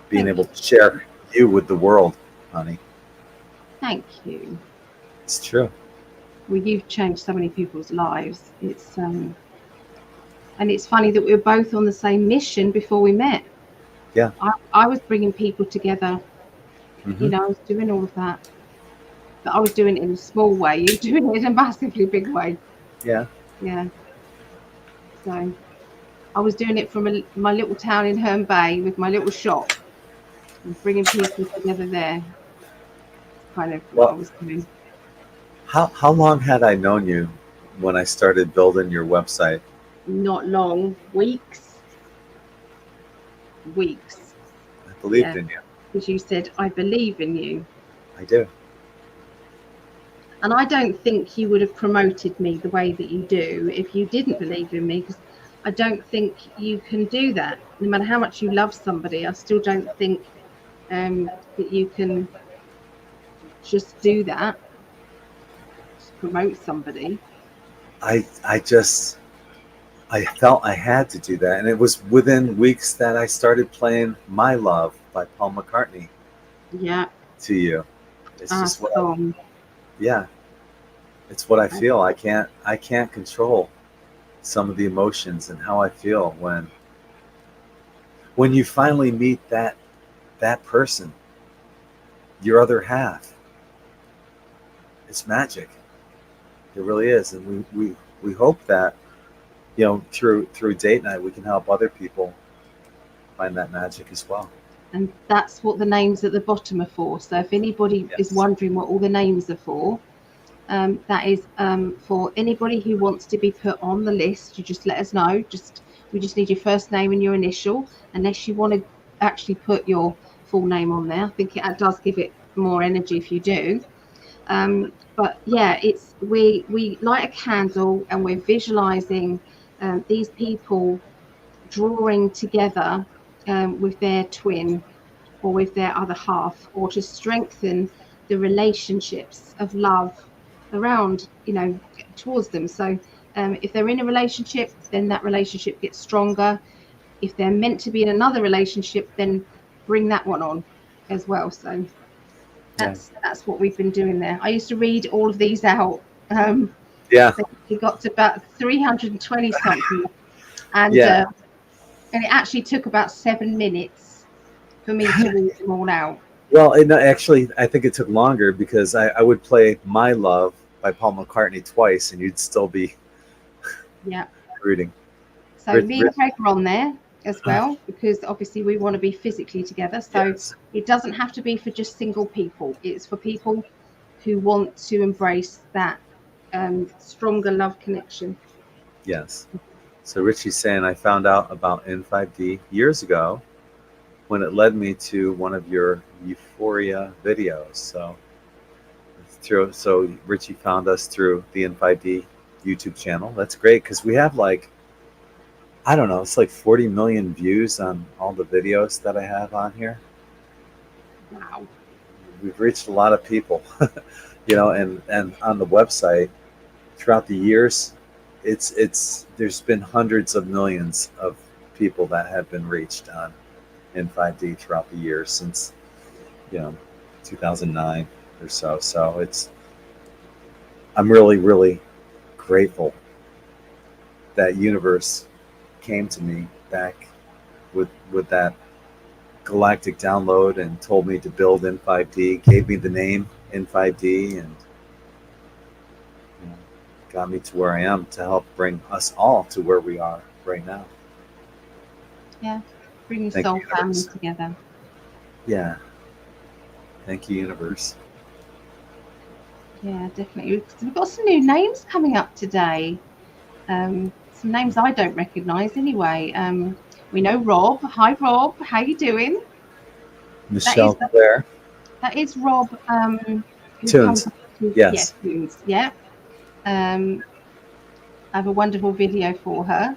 Speaker 1: being able to share you with the world, honey.
Speaker 2: Thank you.
Speaker 1: It's true.
Speaker 2: Well, you've changed so many people's lives. And it's funny that we were both on the same mission before we met.
Speaker 1: Yeah.
Speaker 2: I was bringing people together.
Speaker 1: Mm-hmm.
Speaker 2: I was doing all of that. But I was doing it in a small way. You're doing it in a massively big way.
Speaker 1: Yeah.
Speaker 2: Yeah. So I was doing it from my little town in Herne Bay with my little shop and bringing people together there. Kind of what I
Speaker 1: Well,
Speaker 2: was doing.
Speaker 1: how long had I known you when I started building your website?
Speaker 2: Not long, weeks.
Speaker 1: I believed
Speaker 2: Yeah,
Speaker 1: in you.
Speaker 2: because you said, I believe in you.
Speaker 1: I do.
Speaker 2: And I don't think you would have promoted me the way that you do if you didn't believe in me, because I don't think you can do that. No matter how much you love somebody, I still don't think that you can just do that, just promote somebody.
Speaker 1: I felt I had to do that, and it was within weeks that I started playing "My Love" by Paul McCartney
Speaker 2: Yeah.
Speaker 1: to you. It's just
Speaker 2: Song.
Speaker 1: yeah, it's what I feel. I can't control some of the emotions and how I feel when you finally meet that person, your other half. It's magic. It really is, and we hope that through date night we can help other people find that magic as well.
Speaker 2: And that's what the names at the bottom are for. So if anybody is wondering what all the names are for, that is for anybody who wants to be put on the list. You just let us know. We just need your first name and your initial, unless you want to actually put your full name on there. I think it does give it more energy if you do. But yeah, we light a candle and we're visualizing these people drawing together with their twin or with their other half, or to strengthen the relationships of love around, towards them. So if they're in a relationship, then that relationship gets stronger. If they're meant to be in another relationship, then bring that one on as well. So that's what we've been doing there. I used to read all of these out.
Speaker 1: Yeah.
Speaker 2: We got to about 320 something, and it actually took about 7 minutes for me to read them all out.
Speaker 1: Well, no, actually, I think it took longer because I would play "My Love" by Paul McCartney twice, and you'd still be
Speaker 2: Yeah.
Speaker 1: rooting.
Speaker 2: So
Speaker 1: Rich,
Speaker 2: me
Speaker 1: Rich,
Speaker 2: and Craig are on there as well, because obviously we want to be physically together. So
Speaker 1: yes,
Speaker 2: it doesn't have to be for just single people. It's for people who want to embrace that stronger love connection.
Speaker 1: yes. So Richie's saying I found out about N5D years ago when it led me to one of your Euphoria videos. So Richie found us through the N5D YouTube channel. That's great because we have like, I don't know, it's like 40 million views on all the videos that I have on here.
Speaker 2: Wow.
Speaker 1: We've reached a lot of people, and on the website throughout the years, it's there's been hundreds of millions of people that have been reached on N5D throughout the years since, you know, 2009 or so. So I'm really, really grateful that universe came to me back with that galactic download and told me to build N5D, gave me the name N5D, and you know, got me to where I am to help bring us all to where we are right now.
Speaker 2: Yeah. Bring your
Speaker 1: Thank you,
Speaker 2: soul family
Speaker 1: universe.
Speaker 2: together.
Speaker 1: Yeah. Thank you, universe.
Speaker 2: Yeah, definitely. We've got some new names coming up today. Some names I don't recognise anyway. We know Rob. Hi, Rob. How you doing? That is
Speaker 1: Michelle Claire.
Speaker 2: Rob. Who comes
Speaker 1: Tunes.
Speaker 2: up to, yeah,
Speaker 1: Yes.
Speaker 2: tunes. Yeah. I have a wonderful video for her.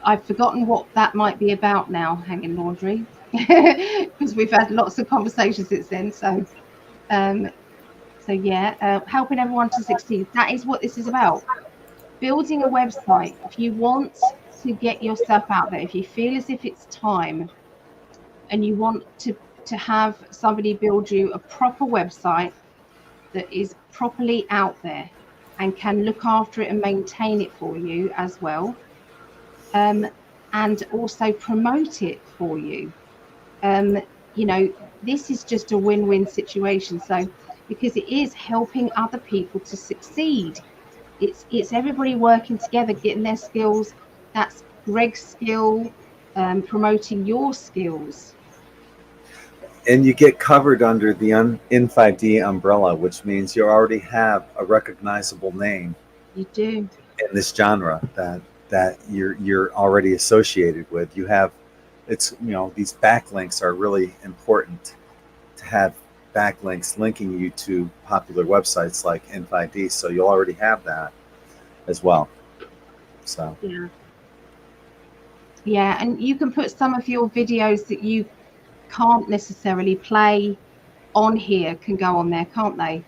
Speaker 2: I've forgotten what that might be about now. Hanging laundry, because we've had lots of conversations since then. Um, so yeah, helping everyone to succeed. That is what this is about. Building a website. If you want to get yourself out there, if you feel as if it's time, and you want to have somebody build you a proper website that is properly out there and can look after it and maintain it for you as well, um, and also promote it for you. Um, you know, this is just a win-win situation. So, because it is helping other people to succeed, it's everybody working together, getting their skills. That's Greg's skill, promoting your skills.
Speaker 1: And you get covered under the N5D umbrella, which means you already have a recognizable name
Speaker 2: You do.
Speaker 1: in this genre that you're already associated with. You have it's these backlinks are really important to have backlinks linking you to popular websites like N5D. So you'll already have that as well. So
Speaker 2: Yeah. Yeah, and you can put some of your videos that you can't necessarily play on here can go on there, can't they?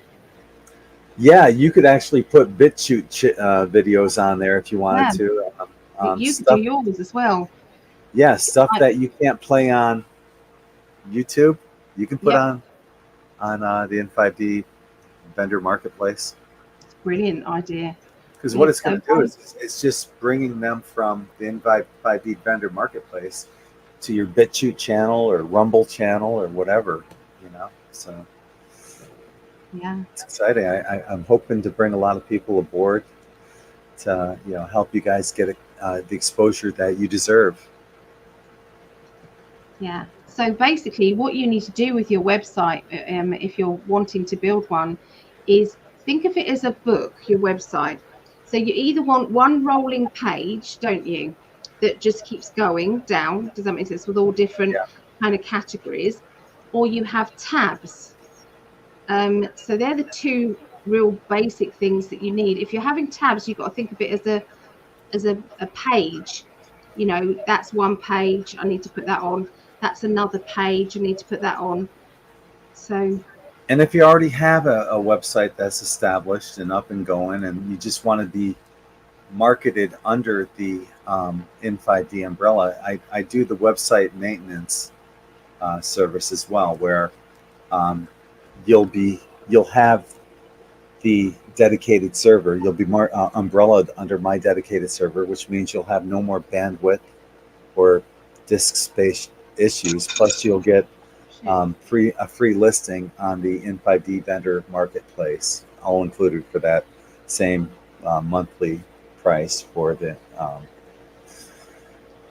Speaker 1: yeah, you could actually put videos on there if you wanted
Speaker 2: Yeah,
Speaker 1: to.
Speaker 2: you could do
Speaker 1: Stuff,
Speaker 2: yours as well.
Speaker 1: yeah, stuff
Speaker 2: Like,
Speaker 1: that you can't play on YouTube, you can put
Speaker 2: yep,
Speaker 1: on the N5D vendor marketplace.
Speaker 2: brilliant idea.
Speaker 1: Because what
Speaker 2: Yeah,
Speaker 1: it's
Speaker 2: so
Speaker 1: going to do is it's just bringing them from the N5D vendor marketplace to your BitChute channel or Rumble channel or whatever, So
Speaker 2: yeah,
Speaker 1: it's exciting. I'm hoping to bring a lot of people aboard to help you guys get the exposure that you deserve.
Speaker 2: yeah. So basically, what you need to do with your website, if you're wanting to build one, is think of it as a book, your website. So you either want one rolling page, don't you, that just keeps going down. Does that make sense? With all different
Speaker 1: Yeah.
Speaker 2: kind of categories, or you have tabs. So they're the two real basic things that you need. If you're having tabs, you've got to think of it as a page. That's one page, I need to put that on. That's another page, I need to put that on. So
Speaker 1: And if you already have a website that's established and up and going, and you just want to be marketed under the N5D umbrella, I do the website maintenance service as well, where um, you'll have the dedicated server. You'll be more umbrellaed under my dedicated server, which means you'll have no more bandwidth or disk space issues. Plus, you'll get a free listing on the N5D vendor marketplace, all included for that same monthly price for the.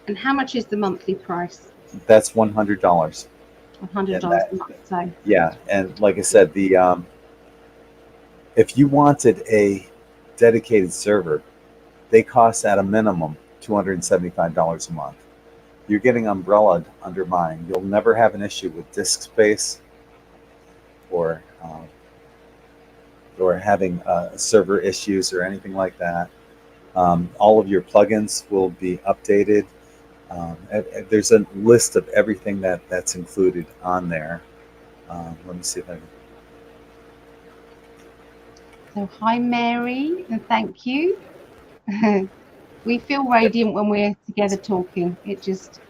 Speaker 2: And how much is the monthly price?
Speaker 1: That's $100.
Speaker 2: $100 a month. So
Speaker 1: yeah, and like I said, the if you wanted a dedicated server, they cost at a minimum $275 a month. You're getting umbrellaed under mine. You'll never have an issue with disk space or having server issues or anything like that. All of your plugins will be updated. There's a list of everything that's included on there. Let me see if I can.
Speaker 2: So hi Mary, and thank you. We feel radiant when we're together talking. It just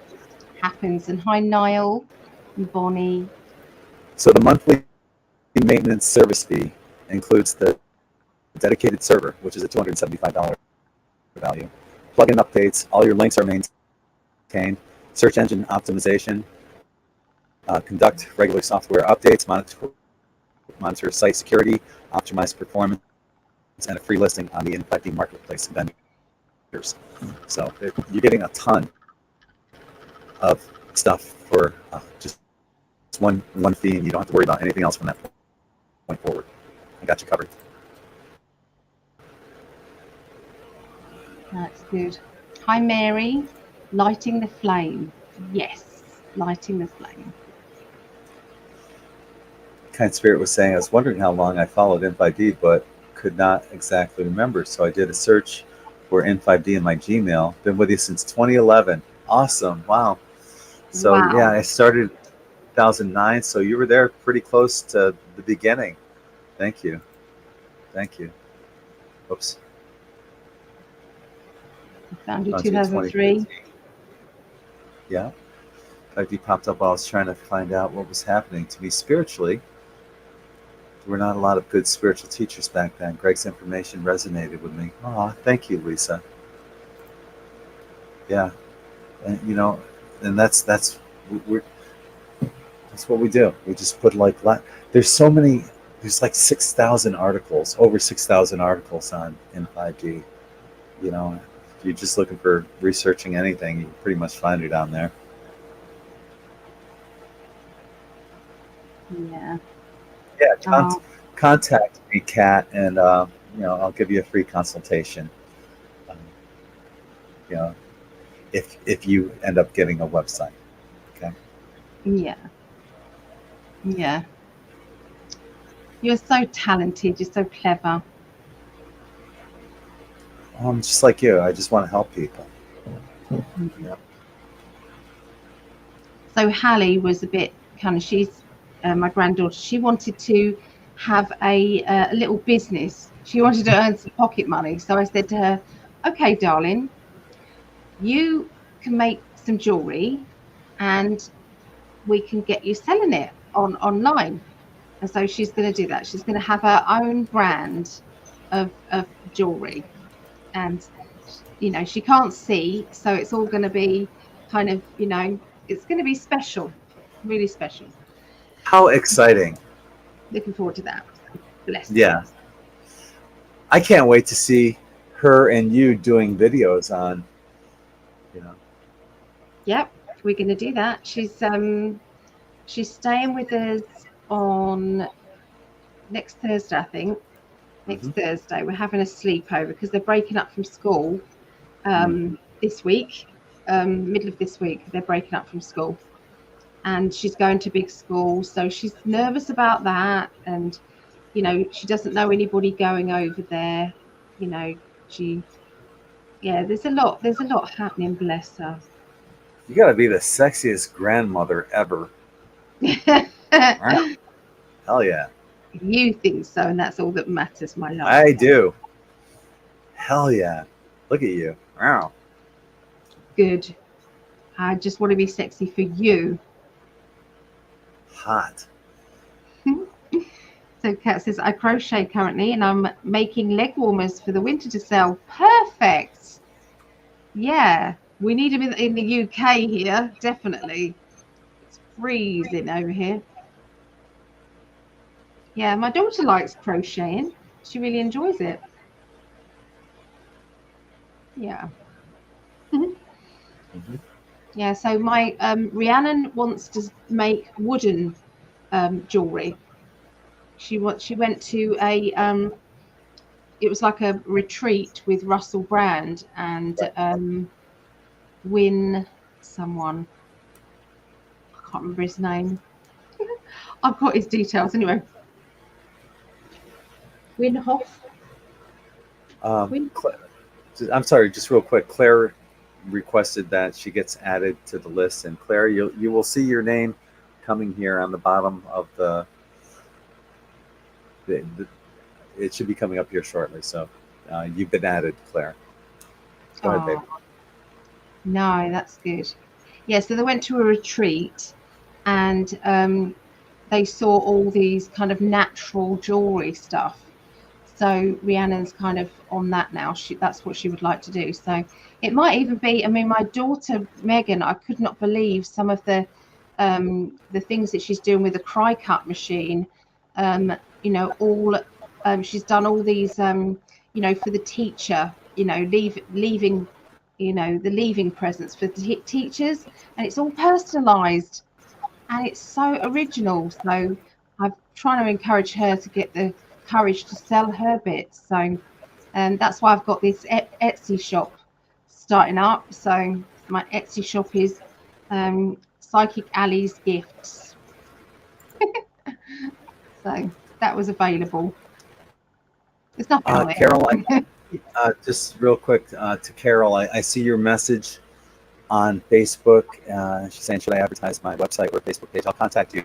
Speaker 2: happens. And hi Niall and Bonnie.
Speaker 1: So the monthly maintenance service fee includes the dedicated server, which is a $275 value. Plugin updates, all your links are maintained. Search engine optimization, conduct regular software updates, monitor site security, optimize performance, and a free listing on the N5D marketplace vendors. So you're getting a ton of stuff for just one fee, and you don't have to worry about anything else from that point forward. I got you covered.
Speaker 2: That's good. Hi Mary, lighting the flame. Yes, lighting the flame.
Speaker 1: Kind Spirit was saying, I was wondering how long I followed N5D, but could not exactly remember. So I did a search for N5D in my Gmail. Been with you since 2011. Awesome. Wow. So
Speaker 2: Wow.
Speaker 1: yeah, I started 2009. So you were there pretty close to the beginning. Thank you. Thank you. Oops.
Speaker 2: I found you 2003.
Speaker 1: Yeah. 5D popped up while I was trying to find out what was happening to me spiritually. There were not a lot of good spiritual teachers back then. Gregg's information resonated with me. Oh, thank you, Lisa. Yeah, and and that's what we do. We just put there's so many. There's like 6,000 articles, over 6,000 articles on N5D. If you're just looking for researching anything, you can pretty much find it on there.
Speaker 2: Yeah.
Speaker 1: Yeah, contact me, Kat, and I'll give you a free consultation. If you end up getting a website, okay?
Speaker 2: Yeah. Yeah. You're so talented. You're so clever.
Speaker 1: I'm just like you. I just want to help people.
Speaker 2: Mm-hmm. Yeah. So Hallie was a bit she's my granddaughter. She wanted to have a little business. She wanted to earn some pocket money. So I said to her, okay, darling, you can make some jewelry and we can get you selling it online. And so she's going to do that. She's going to have her own brand of jewelry. And, she can't see. So it's all going to be kind of, it's going to be special, really special.
Speaker 1: How exciting.
Speaker 2: Looking forward to that. Bless.
Speaker 1: Yeah. I can't wait to see her and you doing videos on,
Speaker 2: Yep, we're going to do that. She's staying with us on next Thursday, I think. Next Thursday, we're having a sleepover because they're breaking up from school this week. Middle of this week, they're breaking up from school. And she's going to big school, so she's nervous about that. And, she doesn't know anybody going over there. There's a lot happening, bless her.
Speaker 1: You got to be the sexiest grandmother ever. Wow. Hell yeah.
Speaker 2: You think so, and that's all that matters, my love.
Speaker 1: I do. Hell yeah. Look at you. Wow.
Speaker 2: Good. I just want to be sexy for you.
Speaker 1: Hot.
Speaker 2: So Kat says, I crochet currently and I'm making leg warmers for the winter to sell. Perfect. Yeah, we need them in the UK here, definitely. freezing over here. Yeah, my daughter likes crocheting. She really enjoys it. Yeah.
Speaker 1: Mm-hmm.
Speaker 2: Yeah, so my Rhiannon wants to make wooden jewelry. She went to a it was like a retreat with Russell Brand and Win someone. I can't remember his name. I've got his details anyway. Winhoff. Win.
Speaker 1: I'm sorry, just real quick. Claire requested that she gets added to the list, and Claire, you will see your name coming here on the bottom of the it should be coming up here shortly. So you've been added, Claire. Go ahead, babe.
Speaker 2: No, that's good. Yeah, so they went to a retreat and they saw all these kind of natural jewelry stuff. So Rhiannon's kind of on that now. That's what she would like to do. So it might even be, I mean, my daughter Megan, I could not believe some of the things that she's doing with the cry cut machine. You know, all she's done all these you know, for the teacher, you know, leaving, you know, the leaving presents for the teachers, and it's all personalized and it's so original. So I'm trying to encourage her to get the courage to sell her bits. So that's why I've got this Etsy shop starting up. So my Etsy shop is Psychic Ali's Gifts. So that was available. There's nothing on it.
Speaker 1: Carol, just real quick to Carol, I see your message on Facebook. She's saying, should I advertise my website or Facebook page? I'll contact you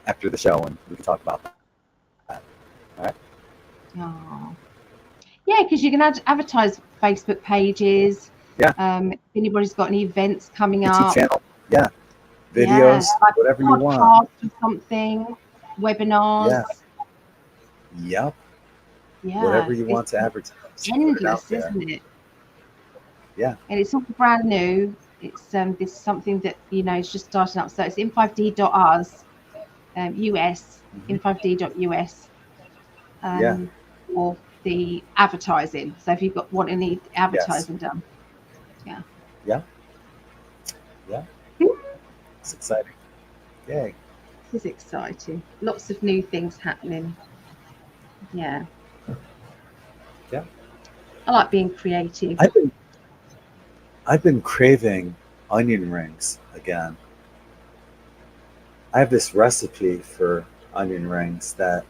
Speaker 1: after the show and we can talk about that. All right.
Speaker 2: Oh. Yeah, because you can advertise Facebook pages.
Speaker 1: Yeah.
Speaker 2: If anybody's got any events coming
Speaker 1: YouTube
Speaker 2: up.
Speaker 1: channel. Yeah. Videos,
Speaker 2: like
Speaker 1: whatever you want.
Speaker 2: Or something. Webinars.
Speaker 1: Yeah. Yep.
Speaker 2: Yeah.
Speaker 1: Whatever you want to advertise.
Speaker 2: Endless, isn't it?
Speaker 1: Yeah.
Speaker 2: And it's all brand new. It's this is something that, you know, is just starting up. So it's in5d.us, US, in5d.us. Or the advertising. So if you've got want any advertising done. Yeah.
Speaker 1: Yeah. Yeah. It's exciting. Yay.
Speaker 2: It is exciting. Lots of new things happening. Yeah.
Speaker 1: Yeah.
Speaker 2: I like being creative.
Speaker 1: I've been craving onion rings again. I have this recipe for onion rings that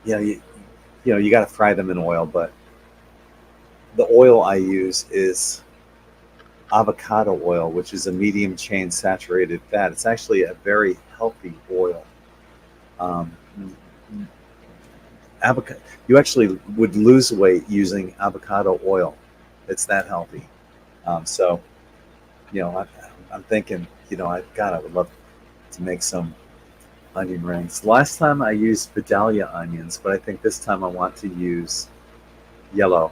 Speaker 1: you got to fry them in oil, but the oil I use is avocado oil, which is a medium chain saturated fat. It's actually a very healthy oil. You actually would lose weight using avocado oil. It's that healthy. So, I'm thinking, I would love to make some onion rings. Last time I used Vidalia onions, but I think this time I want to use yellow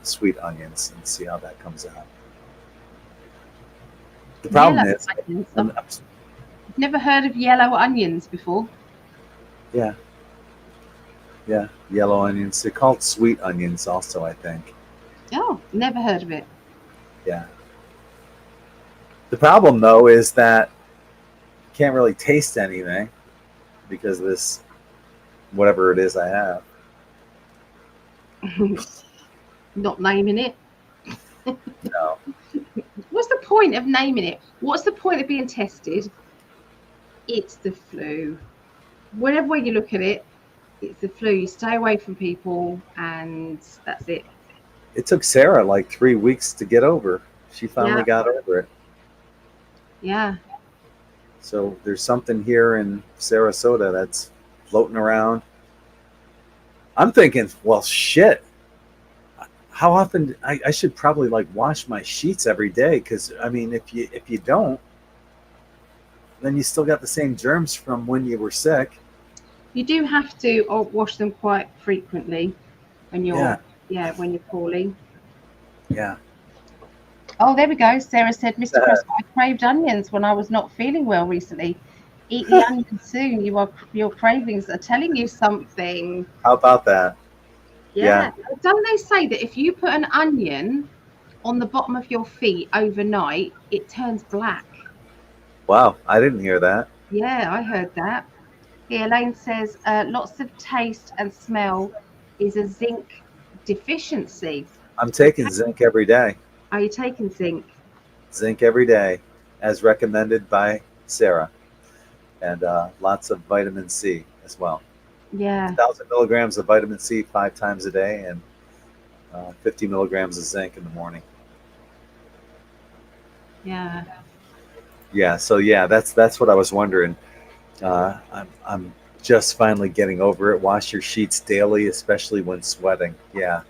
Speaker 1: sweet onions and see how that comes out. The problem is,
Speaker 2: I've never heard of yellow onions before.
Speaker 1: Yeah, yellow onions. They're called sweet onions also, I think.
Speaker 2: Oh, never heard of it.
Speaker 1: Yeah. The problem, though, is that you can't really taste anything because of this, whatever it is I have.
Speaker 2: Not naming it.
Speaker 1: No.
Speaker 2: What's the point of naming it? What's the point of being tested? It's the flu. Whatever way you look at it, it's the flu. You stay away from people and that's it.
Speaker 1: It took Sarah like 3 weeks to get over. She finally got over it.
Speaker 2: Yeah.
Speaker 1: So there's something here in Sarasota that's floating around. I'm thinking, well, shit. How often I should probably like wash my sheets every day, because I mean, if you don't, then you still got the same germs from when you were sick.
Speaker 2: You do have to wash them quite frequently when you're when you're poorly.
Speaker 1: Yeah.
Speaker 2: Oh, there we go. Sarah said, Mr. Prescott, I craved onions when I was not feeling well recently. Eat the onions soon. Your cravings are telling you something.
Speaker 1: How about that?
Speaker 2: Yeah.
Speaker 1: Yeah.
Speaker 2: Don't they say that if you put an onion on the bottom of your feet overnight, it turns black?
Speaker 1: Wow, I didn't hear that.
Speaker 2: Yeah, I heard that. Here, Elaine says, lots of taste and smell is a zinc deficiency.
Speaker 1: I'm taking zinc every day.
Speaker 2: Are you taking zinc?
Speaker 1: Zinc every day, as recommended by Sarah, and lots of vitamin C as well.
Speaker 2: Yeah.
Speaker 1: 1,000 milligrams of vitamin C 5 times a day, and 50 milligrams of zinc in the morning.
Speaker 2: Yeah.
Speaker 1: Yeah, so yeah, that's what I was wondering. I'm just finally getting over it. Wash your sheets daily, especially when sweating. Yeah,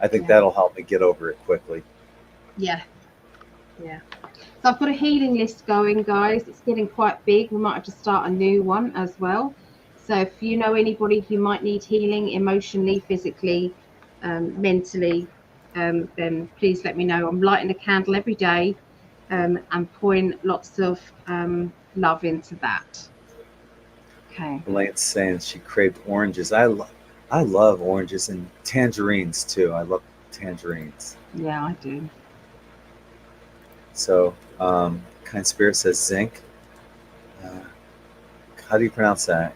Speaker 1: I think
Speaker 2: Yeah.
Speaker 1: that'll help me get over it quickly.
Speaker 2: Yeah. Yeah. So I've got a healing list going, guys. It's getting quite big. We might have to start a new one as well. So if you know anybody who might need healing emotionally, physically, mentally, then please let me know. I'm lighting a candle every day and pouring lots of love into that. Okay.
Speaker 1: Elaine's saying she craved oranges. I love oranges and tangerines too. I love tangerines.
Speaker 2: Yeah, I do.
Speaker 1: So, Kind Spirit says zinc. How do you pronounce that?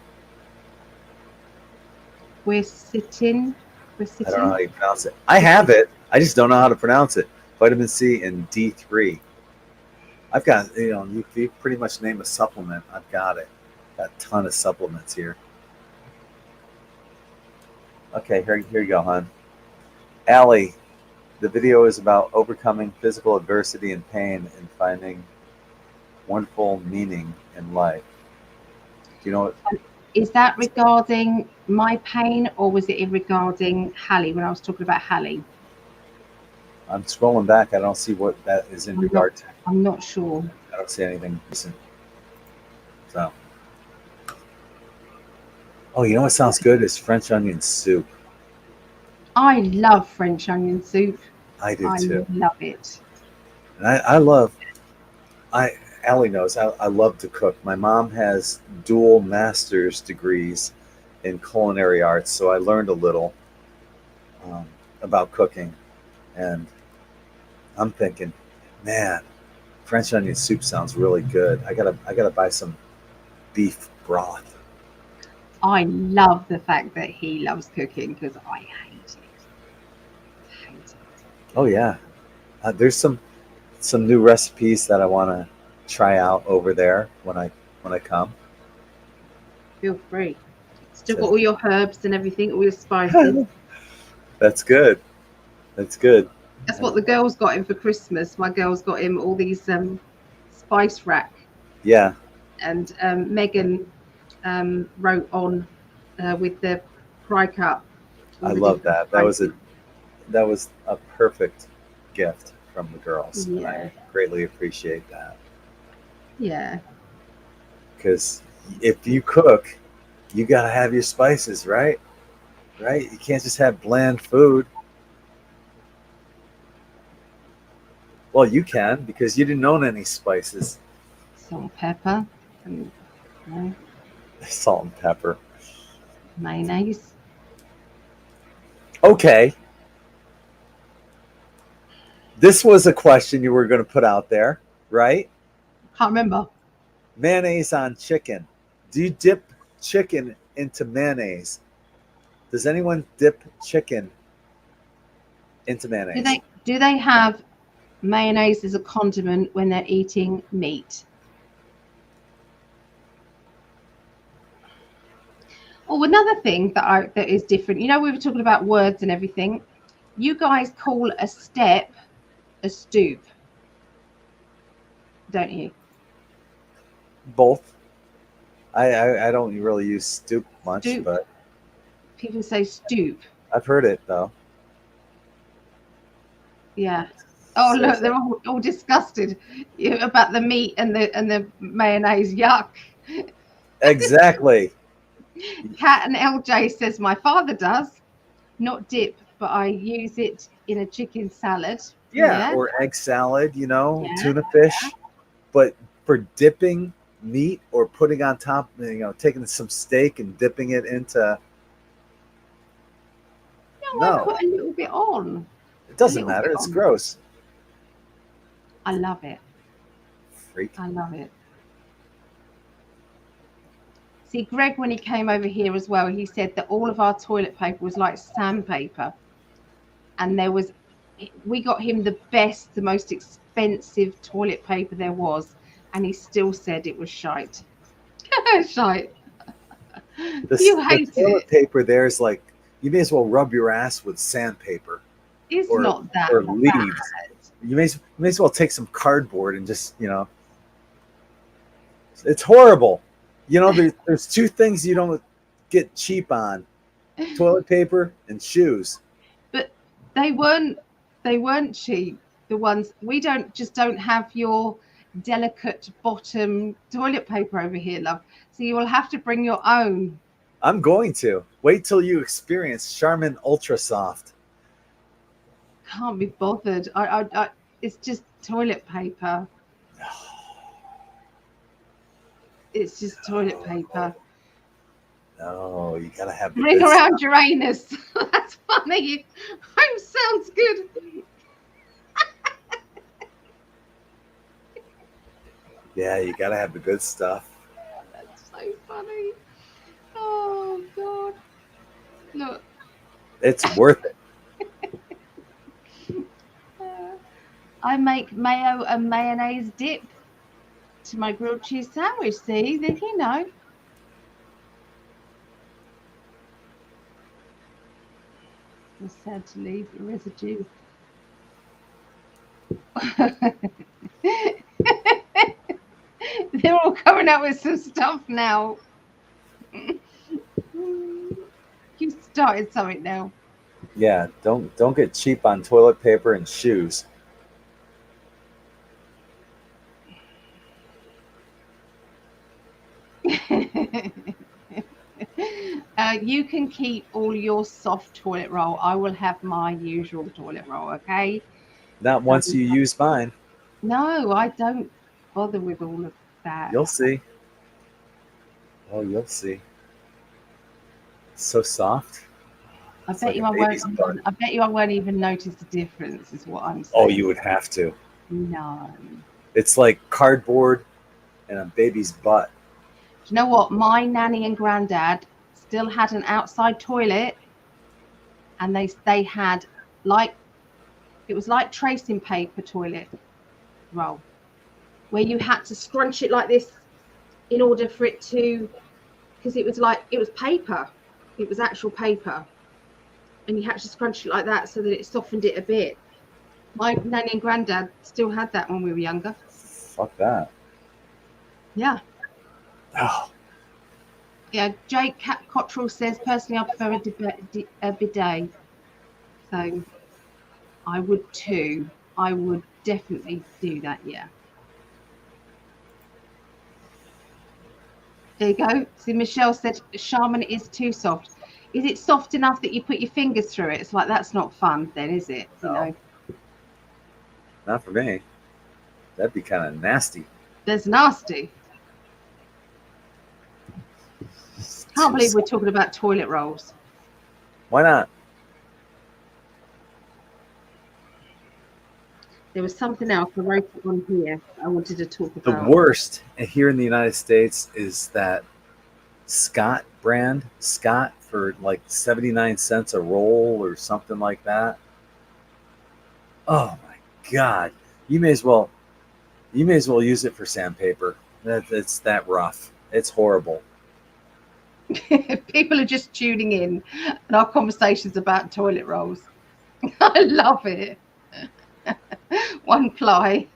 Speaker 2: We're sitting.
Speaker 1: I don't know how you pronounce it. I have it. I just don't know how to pronounce it. Vitamin C and D3. I've got, you pretty much name a supplement. I've got it. Got a ton of supplements here. Okay, here you go, hon. Allie, the video is about overcoming physical adversity and pain and finding wonderful meaning in life. Do you know what?
Speaker 2: Is that regarding my pain, or was it regarding Hallie when I was talking about Hallie?
Speaker 1: I'm scrolling back. I don't see what that is in regard to.
Speaker 2: I'm not sure.
Speaker 1: I don't see anything recent. So, oh, you know what sounds good is French onion soup.
Speaker 2: I love French onion soup.
Speaker 1: I do too.
Speaker 2: I love it.
Speaker 1: And Allie knows I love to cook. My mom has dual master's degrees in culinary arts, so I learned a little about cooking. And I'm thinking, man, French onion soup sounds really good. I gotta buy some beef broth.
Speaker 2: I love the fact that he loves cooking because I hate it.
Speaker 1: Oh yeah, there's some new recipes that I want to try out over there when I come.
Speaker 2: Feel free. Still got all your herbs and everything, all your spices.
Speaker 1: That's good. That's good.
Speaker 2: That's what the girls got him for Christmas. My girls got him all these spice rack.
Speaker 1: Yeah.
Speaker 2: And Megan wrote on with the cry cup.
Speaker 1: I love that. That was a perfect gift from the girls.
Speaker 2: Yeah.
Speaker 1: I greatly appreciate that.
Speaker 2: Yeah.
Speaker 1: Because if you cook, you gotta have your spices, right? Right? You can't just have bland food. Well, you can because you didn't own any spices.
Speaker 2: Salt and pepper. And,
Speaker 1: Salt and pepper.
Speaker 2: Mayonnaise.
Speaker 1: Okay. This was a question you were going to put out there, right?
Speaker 2: Can't remember.
Speaker 1: Mayonnaise on chicken. Do you dip chicken into mayonnaise? Does anyone dip chicken into mayonnaise?
Speaker 2: Do they have mayonnaise as a condiment when they're eating meat? Oh, another thing that is different. We were talking about words and everything. You guys call a step a stoop, don't you?
Speaker 1: Both. I don't really use stoop much, but
Speaker 2: people say stoop.
Speaker 1: I've heard it though.
Speaker 2: Yeah. Oh look, they're all disgusted about the meat and the mayonnaise. Yuck.
Speaker 1: Exactly.
Speaker 2: Kat and LJ says my father does, not dip, but I use it in a chicken salad.
Speaker 1: Yeah,
Speaker 2: Yeah.
Speaker 1: or egg salad, you know,
Speaker 2: Yeah.
Speaker 1: tuna fish. But for dipping meat or putting on top, you know, taking some steak and dipping it into,
Speaker 2: No, I
Speaker 1: no,
Speaker 2: put a little bit on.
Speaker 1: it
Speaker 2: A
Speaker 1: doesn't
Speaker 2: little
Speaker 1: matter.
Speaker 2: bit
Speaker 1: It's
Speaker 2: on.
Speaker 1: gross.
Speaker 2: I love it.
Speaker 1: Freak.
Speaker 2: I love it. See, Greg, when he came over here as well, he said that all of our toilet paper was like sandpaper. And we got him the best, the most expensive toilet paper there was. And he still said it was shite. Shite. You
Speaker 1: The
Speaker 2: hated
Speaker 1: toilet
Speaker 2: it.
Speaker 1: paper there is like, you may as well rub your ass with sandpaper
Speaker 2: It's
Speaker 1: or
Speaker 2: not that
Speaker 1: leaves.
Speaker 2: bad.
Speaker 1: You may as well take some cardboard and just, you know, it's horrible. You know, there's two things you don't get cheap on: toilet paper and shoes.
Speaker 2: But they weren't cheap. The ones we don't have your delicate bottom toilet paper over here, love. So you will have to bring your own.
Speaker 1: I'm going to wait till you experience Charmin Ultra Soft.
Speaker 2: Can't be bothered. It's just toilet paper. It's just toilet paper.
Speaker 1: No, you gotta have the
Speaker 2: Ring
Speaker 1: good
Speaker 2: around
Speaker 1: stuff.
Speaker 2: Uranus. That's funny. Home sounds good.
Speaker 1: Yeah, you gotta have the good stuff.
Speaker 2: That's so funny. Oh God. Look.
Speaker 1: It's worth it.
Speaker 2: I make mayo and mayonnaise dip to my grilled cheese sandwich. See, then you know. I'm sad to leave the residue. They're all coming out with some stuff now. You started something now.
Speaker 1: Yeah, don't get cheap on toilet paper and shoes.
Speaker 2: You can keep all your soft toilet roll. I will have my usual toilet roll, okay?
Speaker 1: Not once you use mine.
Speaker 2: No, I don't bother with all of that.
Speaker 1: You'll see. Oh, you'll see. It's so soft.
Speaker 2: I bet you I won't even notice the difference, is what I'm saying.
Speaker 1: Oh, you would have to.
Speaker 2: No.
Speaker 1: It's like cardboard and a baby's butt.
Speaker 2: Do you know what? My nanny and granddad still had an outside toilet, and they had it was like tracing paper toilet roll, where you had to scrunch it like this in order for it to, because it was paper. It was actual paper. And you had to scrunch it like that so that it softened it a bit. My nanny and granddad still had that when we were younger.
Speaker 1: Fuck that.
Speaker 2: Yeah.
Speaker 1: Oh.
Speaker 2: Yeah, Jake Cottrell says, personally, I prefer a bidet. So I would too. I would definitely do that, yeah. There you go. See, Michelle said, Charmin is too soft. Is it soft enough that you put your fingers through it? It's like, that's not fun then, is it? You know?
Speaker 1: Not for me. That'd be kind of nasty.
Speaker 2: There's nasty. Can't believe we're talking about toilet rolls.
Speaker 1: Why not?
Speaker 2: There was something else I wrote it on here I wanted to talk about.
Speaker 1: The worst here in the United States is that Scott brand. Scott for like 79 cents a roll or something like that. Oh my God. You may as well use it for sandpaper. It's that rough. It's horrible.
Speaker 2: People are just tuning in and our conversations about toilet rolls. I love it. One ply.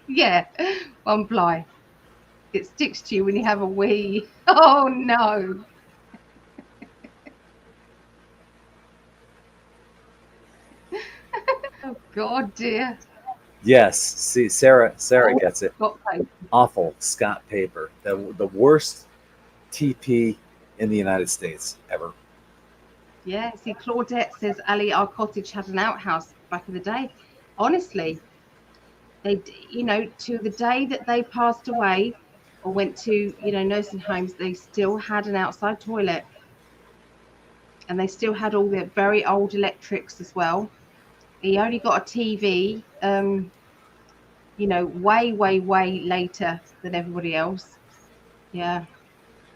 Speaker 2: Yeah, one ply. It sticks to you when you have a wee. Oh no. Oh God, dear.
Speaker 1: Yes. See, Sarah gets it.
Speaker 2: Scott paper.
Speaker 1: Awful Scott paper. The worst TP in the United States ever.
Speaker 2: Yeah, see, Claudette says, Ali, our cottage had an outhouse back in the day. Honestly, they, to the day that they passed away or went to, nursing homes, they still had an outside toilet, and they still had all the very old electrics as well. He only got a TV, way, way, way later than everybody else. Yeah.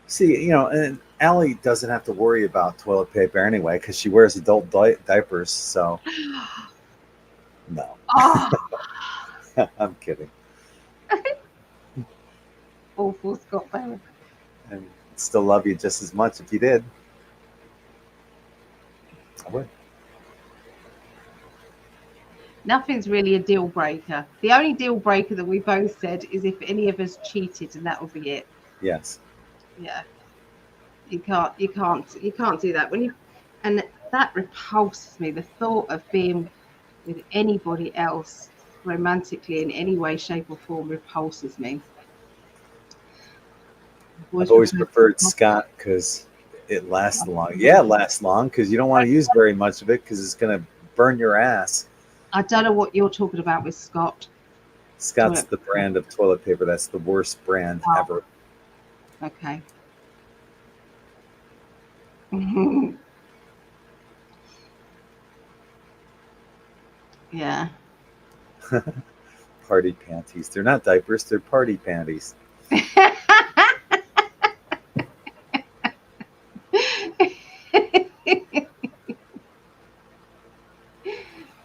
Speaker 1: See, and Allie doesn't have to worry about toilet paper anyway because she wears adult diapers. So no,
Speaker 2: Oh,
Speaker 1: I'm kidding.
Speaker 2: awful Scott Bell.
Speaker 1: And still love you just as much if you did. I would.
Speaker 2: Nothing's really a deal breaker. The only deal breaker that we both said is if any of us cheated, and that would be it.
Speaker 1: Yes.
Speaker 2: Yeah. You can't do that and that repulses me. The thought of being with anybody else romantically in any way, shape, or form repulses me.
Speaker 1: I've always preferred Scott because it lasts long. Yeah, it lasts long because you don't want to use very much of it because it's going to burn your ass.
Speaker 2: I don't know what you're talking about with Scott.
Speaker 1: Scott's the brand of toilet paper. That's the worst brand ever.
Speaker 2: Okay. Yeah.
Speaker 1: Party panties. They're not diapers. They're party panties.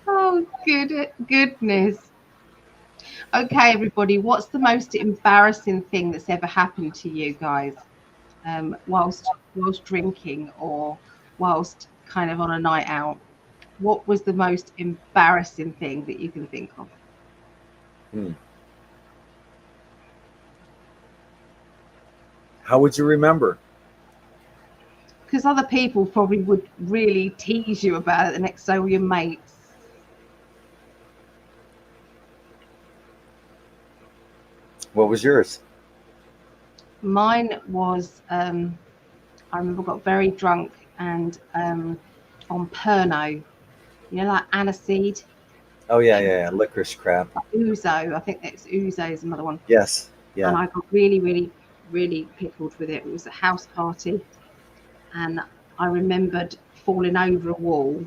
Speaker 2: Oh, goodness. Okay, everybody, what's the most embarrassing thing that's ever happened to you guys, whilst drinking or whilst kind of on a night out? What was the most embarrassing thing that you can think of?
Speaker 1: How would you remember?
Speaker 2: Because other people probably would really tease you about it the next day with your mates.
Speaker 1: What was yours?
Speaker 2: Mine was, I remember I got very drunk and on Pernod, like aniseed.
Speaker 1: Oh, yeah. Licorice crap.
Speaker 2: Ouzo, I think it's ouzo is another one.
Speaker 1: Yes, yeah.
Speaker 2: And I got really, really, really pickled with it. It was a house party. And I remembered falling over a wall,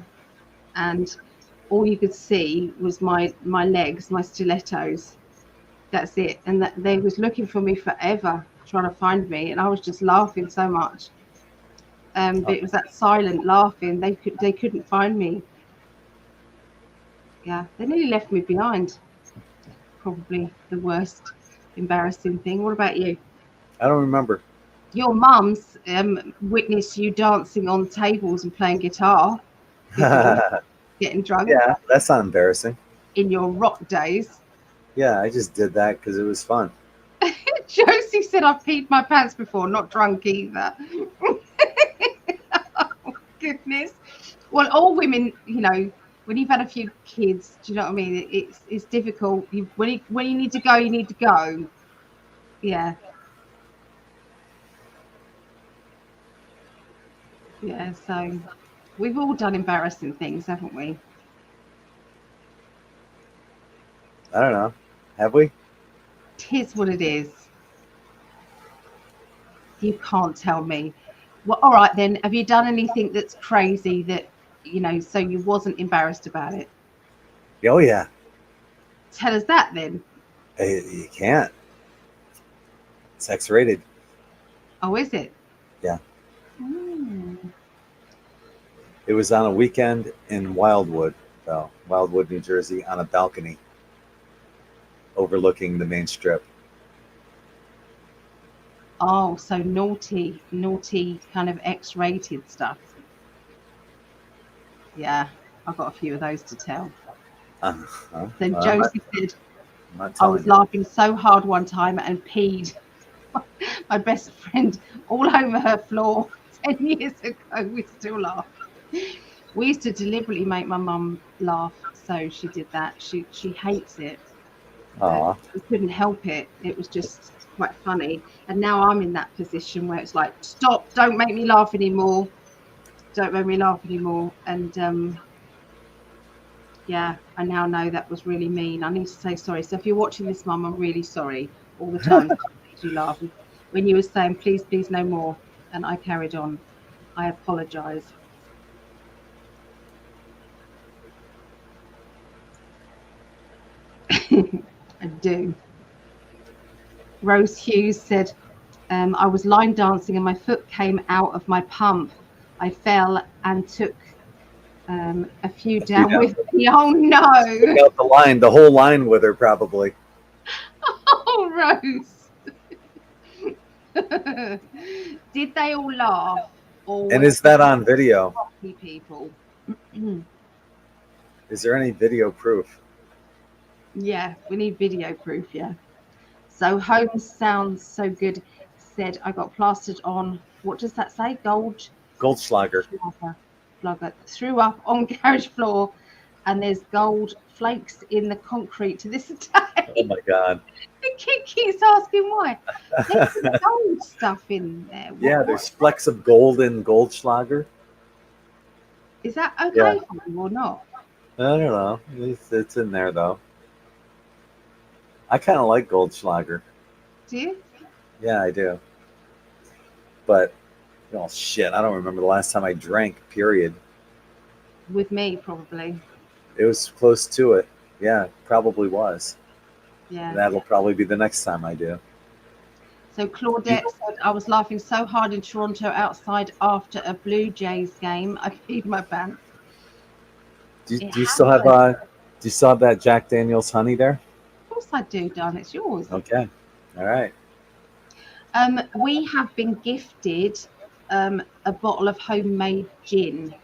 Speaker 2: and all you could see was my legs, my stilettos. That's it. And that they was looking for me forever, trying to find me, and I was just laughing so much. But it was that silent laughing. They couldn't find me. Yeah, they nearly left me behind. Probably the worst embarrassing thing. What about you?
Speaker 1: I don't remember.
Speaker 2: Your mum's witnessed you dancing on tables and playing guitar before getting drunk.
Speaker 1: Yeah, that's not embarrassing.
Speaker 2: In your rock days.
Speaker 1: Yeah, I just did that because it was fun.
Speaker 2: Josie said I've peed my pants before, not drunk either. Oh, goodness. Well, all women, when you've had a few kids, do you know what I mean? It's difficult. When you need to go, you need to go. Yeah. Yeah, so we've all done embarrassing things, haven't we?
Speaker 1: I don't know. Have we?
Speaker 2: 'Tis what it is. You can't tell me. Well, all right then. Have you done anything that's crazy that, so you wasn't embarrassed about it?
Speaker 1: Oh, yeah.
Speaker 2: Tell us that then.
Speaker 1: You can't. It's X-rated.
Speaker 2: Oh, is it?
Speaker 1: Yeah. It was on a weekend in Wildwood, New Jersey, on a balcony overlooking the main strip.
Speaker 2: Oh, so naughty kind of X-rated stuff. Yeah, I've got a few of those to tell. Then Josie said, I was laughing so hard one time and peed my best friend all over her floor 10 years ago. We still laugh. We used to deliberately make my mum laugh, so she did that. She hates it. We couldn't help it. It was just quite funny. And now I'm in that position where it's like, stop, don't make me laugh anymore. Don't make me laugh anymore. And Yeah, I now know that was really mean. I need to say sorry. So if you're watching this, Mum, I'm really sorry all the time. It made you laugh. And when you were saying, please, please, no more, and I carried on, I apologise. I do. Rose Hughes said, I was line dancing and my foot came out of my pump. I fell and took a few down with me. Oh no!
Speaker 1: Took out the whole line with her probably.
Speaker 2: Oh, Rose. Did they all laugh? Or
Speaker 1: And is that on video?
Speaker 2: People.
Speaker 1: Is there any video proof?
Speaker 2: Yeah, we need video proof. Yeah. So Holmes sounds so good. Said I got plastered on. What does that say?
Speaker 1: Goldschlager.
Speaker 2: Flugger threw up on garage floor, and there's gold flakes in the concrete to this day.
Speaker 1: Oh my God.
Speaker 2: The kid keeps asking why. There's some gold stuff in there.
Speaker 1: Yeah, there's flecks of gold in Goldschlager.
Speaker 2: Is that okay for you or not?
Speaker 1: I don't know. It's in there though. I kind of like Goldschlager.
Speaker 2: Do you?
Speaker 1: Yeah, I do. But, oh shit, I don't remember the last time I drank, period.
Speaker 2: With me, probably.
Speaker 1: It was close to it. Yeah, probably was.
Speaker 2: Yeah.
Speaker 1: That'll probably be the next time I do.
Speaker 2: So Claudette said, I was laughing so hard in Toronto outside after a Blue Jays game. I peed my pants.
Speaker 1: Do you still have that Jack Daniel's honey there?
Speaker 2: Of course I do, darling. It's yours.
Speaker 1: Okay. All right.
Speaker 2: We have been gifted a bottle of homemade gin.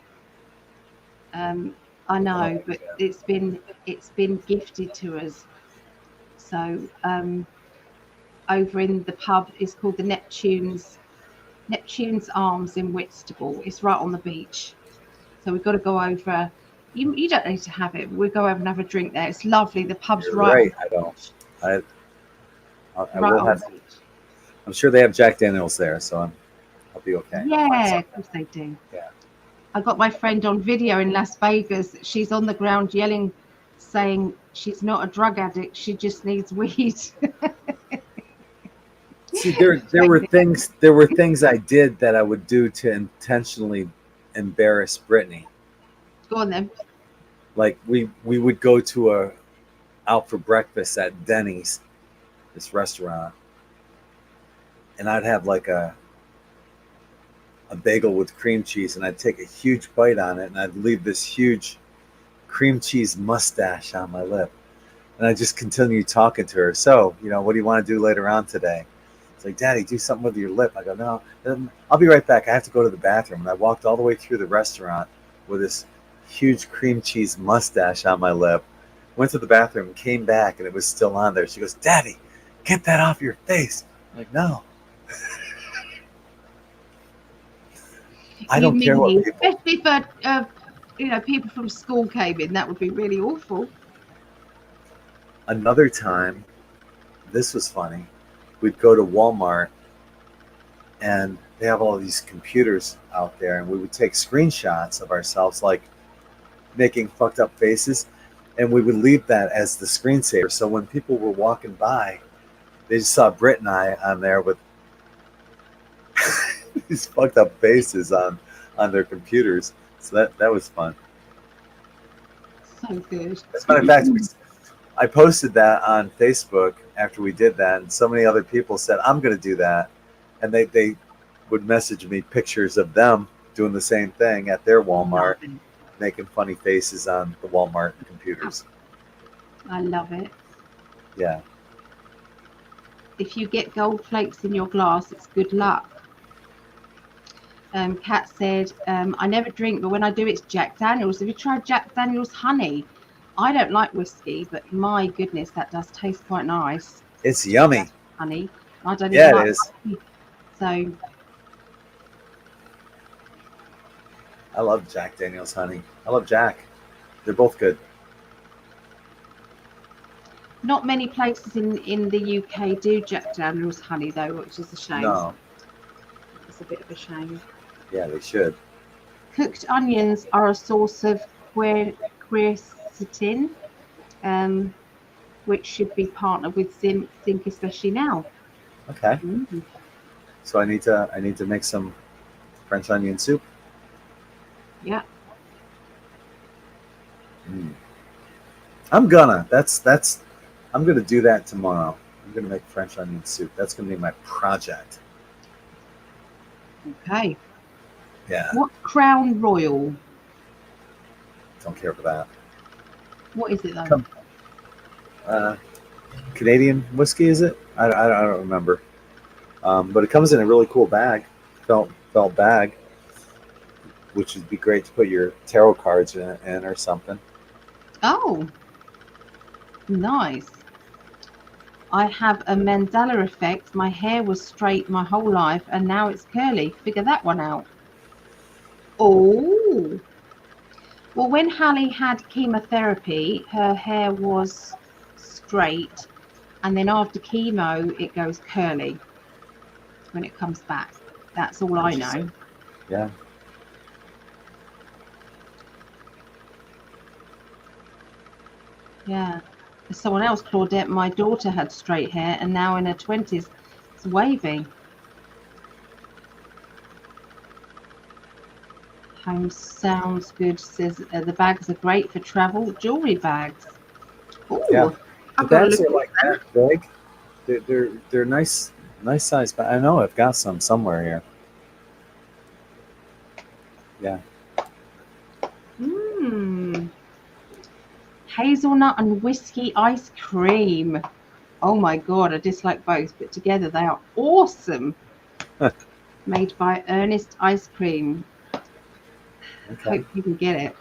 Speaker 2: I know, but it's been gifted to us. So over in the pub, it's called the Neptune's Arms in Whitstable. It's right on the beach. So we've got to go over. You don't need to have it. We'll go over and have a drink there. It's lovely. The pub's right.
Speaker 1: I don't. I will have. I'm sure they have Jack Daniels there, so I'll be okay.
Speaker 2: Yeah, of course they do.
Speaker 1: Yeah.
Speaker 2: I got my friend on video in Las Vegas. She's on the ground yelling, saying she's not a drug addict. She just needs weed.
Speaker 1: See, there were things I did that I would do to intentionally embarrass Brittany.
Speaker 2: Go on then.
Speaker 1: Like we would go to out for breakfast at Denny's, this restaurant, and I'd have like a bagel with cream cheese, and I'd take a huge bite on it, and I'd leave this huge cream cheese mustache on my lip, and I just continue talking to her. So, what do you want to do later on today? It's like, Daddy, do something with your lip. I go, no, I'll be right back. I have to go to the bathroom. And I walked all the way through the restaurant with this huge cream cheese mustache on my lip, went to the bathroom, came back, and it was still on there. She goes, Daddy, get that off your face. I'm like, no. I don't care what people...
Speaker 2: Especially if people from school came in, that would be really awful.
Speaker 1: Another time, this was funny. We'd go to Walmart, and they have all these computers out there, and we would take screenshots of ourselves, like making fucked up faces, and we would leave that as the screensaver. So when people were walking by, they just saw Britt and I on there with these fucked up faces on their computers. So that was fun.
Speaker 2: So good.
Speaker 1: As a matter of fact, I posted that on Facebook after we did that, and so many other people said, I'm going to do that. And they would message me pictures of them doing the same thing at their Walmart, making funny faces on the Walmart computers.
Speaker 2: I love it.
Speaker 1: Yeah.
Speaker 2: If you get gold flakes in your glass, it's good luck. Kat said, I never drink, but when I do, it's Jack Daniels. Have you tried Jack Daniels honey? I don't like whiskey, but my goodness, that does taste quite nice.
Speaker 1: It's yummy.
Speaker 2: Honey. I don't even like
Speaker 1: it is.
Speaker 2: honey. So
Speaker 1: I love Jack Daniels honey. I love Jack. They're both good.
Speaker 2: Not many places in the UK do Jack Daniels honey, though, which is a shame.
Speaker 1: No.
Speaker 2: It's a bit of a shame.
Speaker 1: Yeah, they should.
Speaker 2: Cooked onions are a source of quercetin. quercetin, which should be partnered with zinc, especially now.
Speaker 1: Okay. So I need to make some French onion soup.
Speaker 2: Yeah.
Speaker 1: I'm gonna do that tomorrow. I'm gonna make French onion soup. That's gonna be my project.
Speaker 2: Okay.
Speaker 1: Yeah.
Speaker 2: What's Crown Royal?
Speaker 1: Don't care for that.
Speaker 2: What is it though?
Speaker 1: Canadian whiskey, is it? I don't remember. But it comes in a really cool bag, felt bag, which would be great to put your tarot cards in or something.
Speaker 2: Oh, nice. I have a Mandela effect. My hair was straight my whole life and now it's curly. Figure that one out. Oh. Well, when Hallie had chemotherapy, her hair was straight, and then after chemo, it goes curly when it comes back. That's all I know.
Speaker 1: Yeah.
Speaker 2: Yeah. There's someone else, Claudette, my daughter had straight hair, and now in her 20s, it's wavy. Home sounds good. Says the bags are great for travel. Jewelry bags. Ooh,
Speaker 1: Yeah.
Speaker 2: I've
Speaker 1: The
Speaker 2: got to
Speaker 1: bags
Speaker 2: look
Speaker 1: are like that big. They're nice size. But I know I've got some somewhere here. Yeah.
Speaker 2: Hazelnut and whiskey ice cream. Oh my god, I dislike both, but together they are awesome. Made by Ernest Ice Cream.
Speaker 1: Okay.
Speaker 2: Hope you can get it.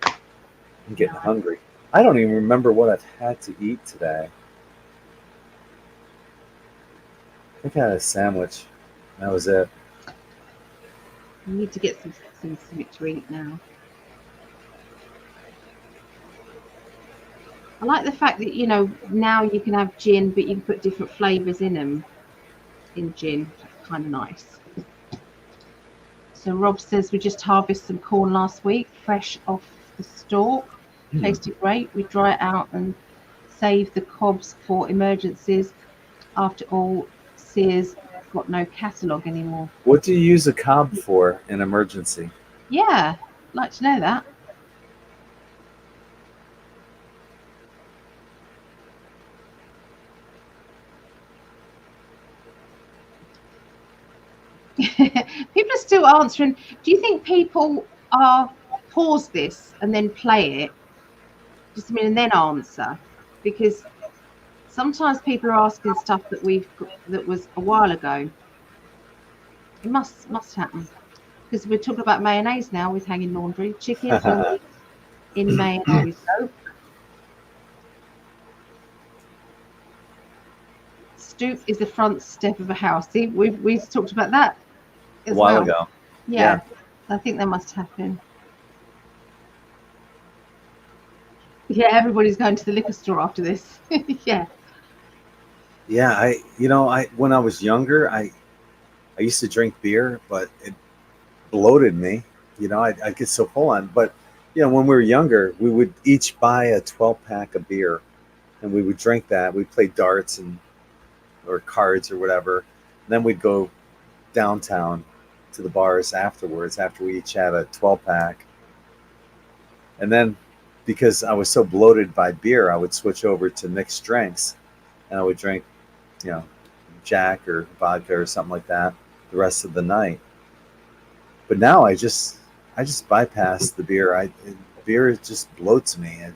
Speaker 1: I'm getting hungry. I don't even remember what I've had to eat today. I think I had a sandwich. That was it.
Speaker 2: You need to get something to eat now. I like the fact that, you know, now you can have gin, but you can put different flavours in them. In gin. That's kind of nice. So Rob says we just harvested some corn last week, fresh off the stalk. Tasted great. We dry it out and save the cobs for emergencies. After all, Sears got no catalogue anymore.
Speaker 1: What do you use a cob for in emergency?
Speaker 2: Yeah, I'd like to know that. People are still answering. Do you think people are pause this and then play it? Just a minute and then answer? Because sometimes people are asking stuff that that was a while ago. It must happen. Because we're talking about mayonnaise now with hanging laundry. Chickens or meat in mayonnaise. Stoop is the front step of a house. See, we've talked about that as
Speaker 1: a while
Speaker 2: well.
Speaker 1: ago.
Speaker 2: Yeah, I think that must happen. Yeah, everybody's going to the liquor store after this. Yeah.
Speaker 1: Yeah, when I was younger, I used to drink beer, but it bloated me. I'd get so full on. But when we were younger, we would each buy a 12-pack of beer, and we would drink that. We'd play darts or cards or whatever. And then we'd go downtown to the bars afterwards after we each had a 12-pack. And then because I was so bloated by beer, I would switch over to mixed drinks, and I would drink, Jack or vodka or something like that the rest of the night. But now I just bypass the beer. Beer just bloats me.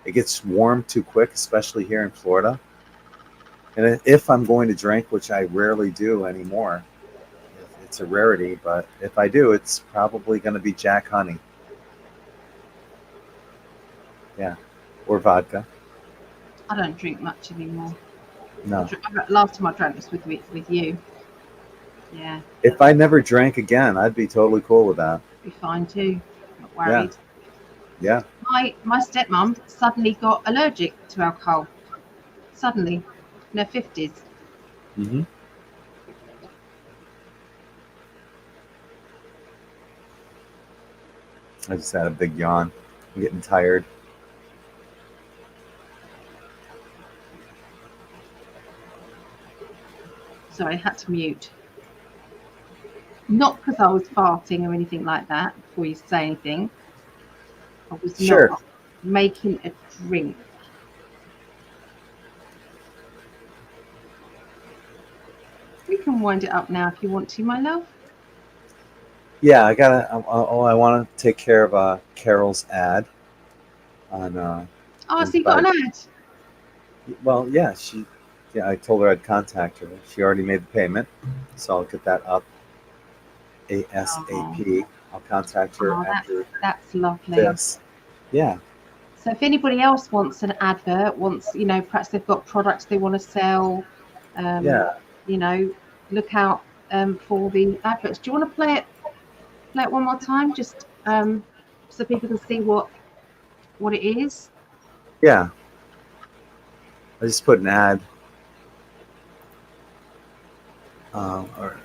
Speaker 1: It gets warm too quick, especially here in Florida. And if I'm going to drink, which I rarely do anymore, it's a rarity, but if I do, it's probably going to be Jack Honey. Yeah. Or vodka.
Speaker 2: I don't drink much anymore.
Speaker 1: No.
Speaker 2: Last time I drank was with you. Yeah.
Speaker 1: If I never drank again, I'd be totally cool with that.
Speaker 2: Be fine too. Not worried.
Speaker 1: Yeah.
Speaker 2: My stepmom suddenly got allergic to alcohol. Suddenly, in her 50s.
Speaker 1: Mm-hmm. I just had a big yawn. I'm getting tired.
Speaker 2: Sorry, I had to mute. Not because I was farting or anything like that before you say anything. I was
Speaker 1: Sure.
Speaker 2: not making a drink. We can wind it up now if you want to, my love.
Speaker 1: Yeah, I gotta. I want to take care of Carol's ad on.
Speaker 2: Oh, so you got
Speaker 1: Inside.
Speaker 2: an ad?
Speaker 1: Well, yeah, I told her I'd contact her. She already made the payment, so I'll get that up ASAP. I'll contact her
Speaker 2: Oh,
Speaker 1: after
Speaker 2: that's lovely.
Speaker 1: this. Yeah.
Speaker 2: So if anybody else wants an advert, perhaps they've got products they want to sell,
Speaker 1: Yeah.
Speaker 2: look out for the adverts. Do you want to play it one more time, just so people can see what it is?
Speaker 1: Yeah. I just put an ad, or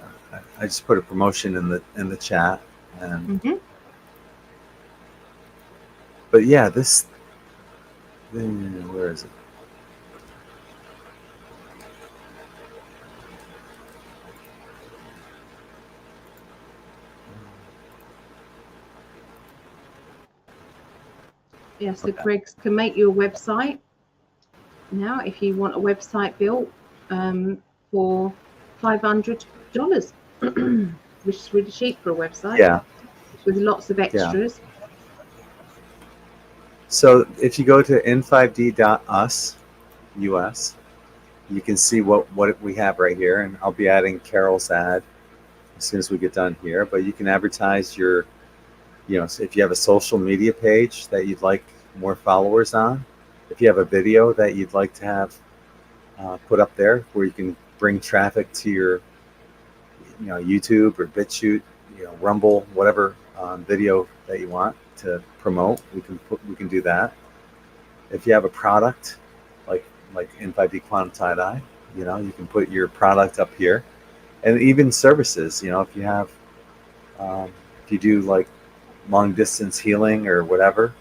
Speaker 1: I just put a promotion in the chat, and but yeah, this. Where is it?
Speaker 2: Yeah, so
Speaker 1: Okay.
Speaker 2: Gregg can make you a website now if you want a website built for $500, which is really cheap for a website.
Speaker 1: Yeah.
Speaker 2: With lots of
Speaker 1: Yeah.
Speaker 2: extras.
Speaker 1: So if you go to n5d.us, US, you can see what we have right here, and I'll be adding Carol's ad as soon as we get done here. But you can advertise your, if you have a social media page that you'd like more followers on, if you have a video that you'd like to have put up there where you can bring traffic to your, YouTube or BitChute, Rumble, whatever video that you want to promote, we can do that. If you have a product like N5D Quantum Tie-Dye, you can put your product up here, and even services. If you have, if you do like long distance healing or whatever,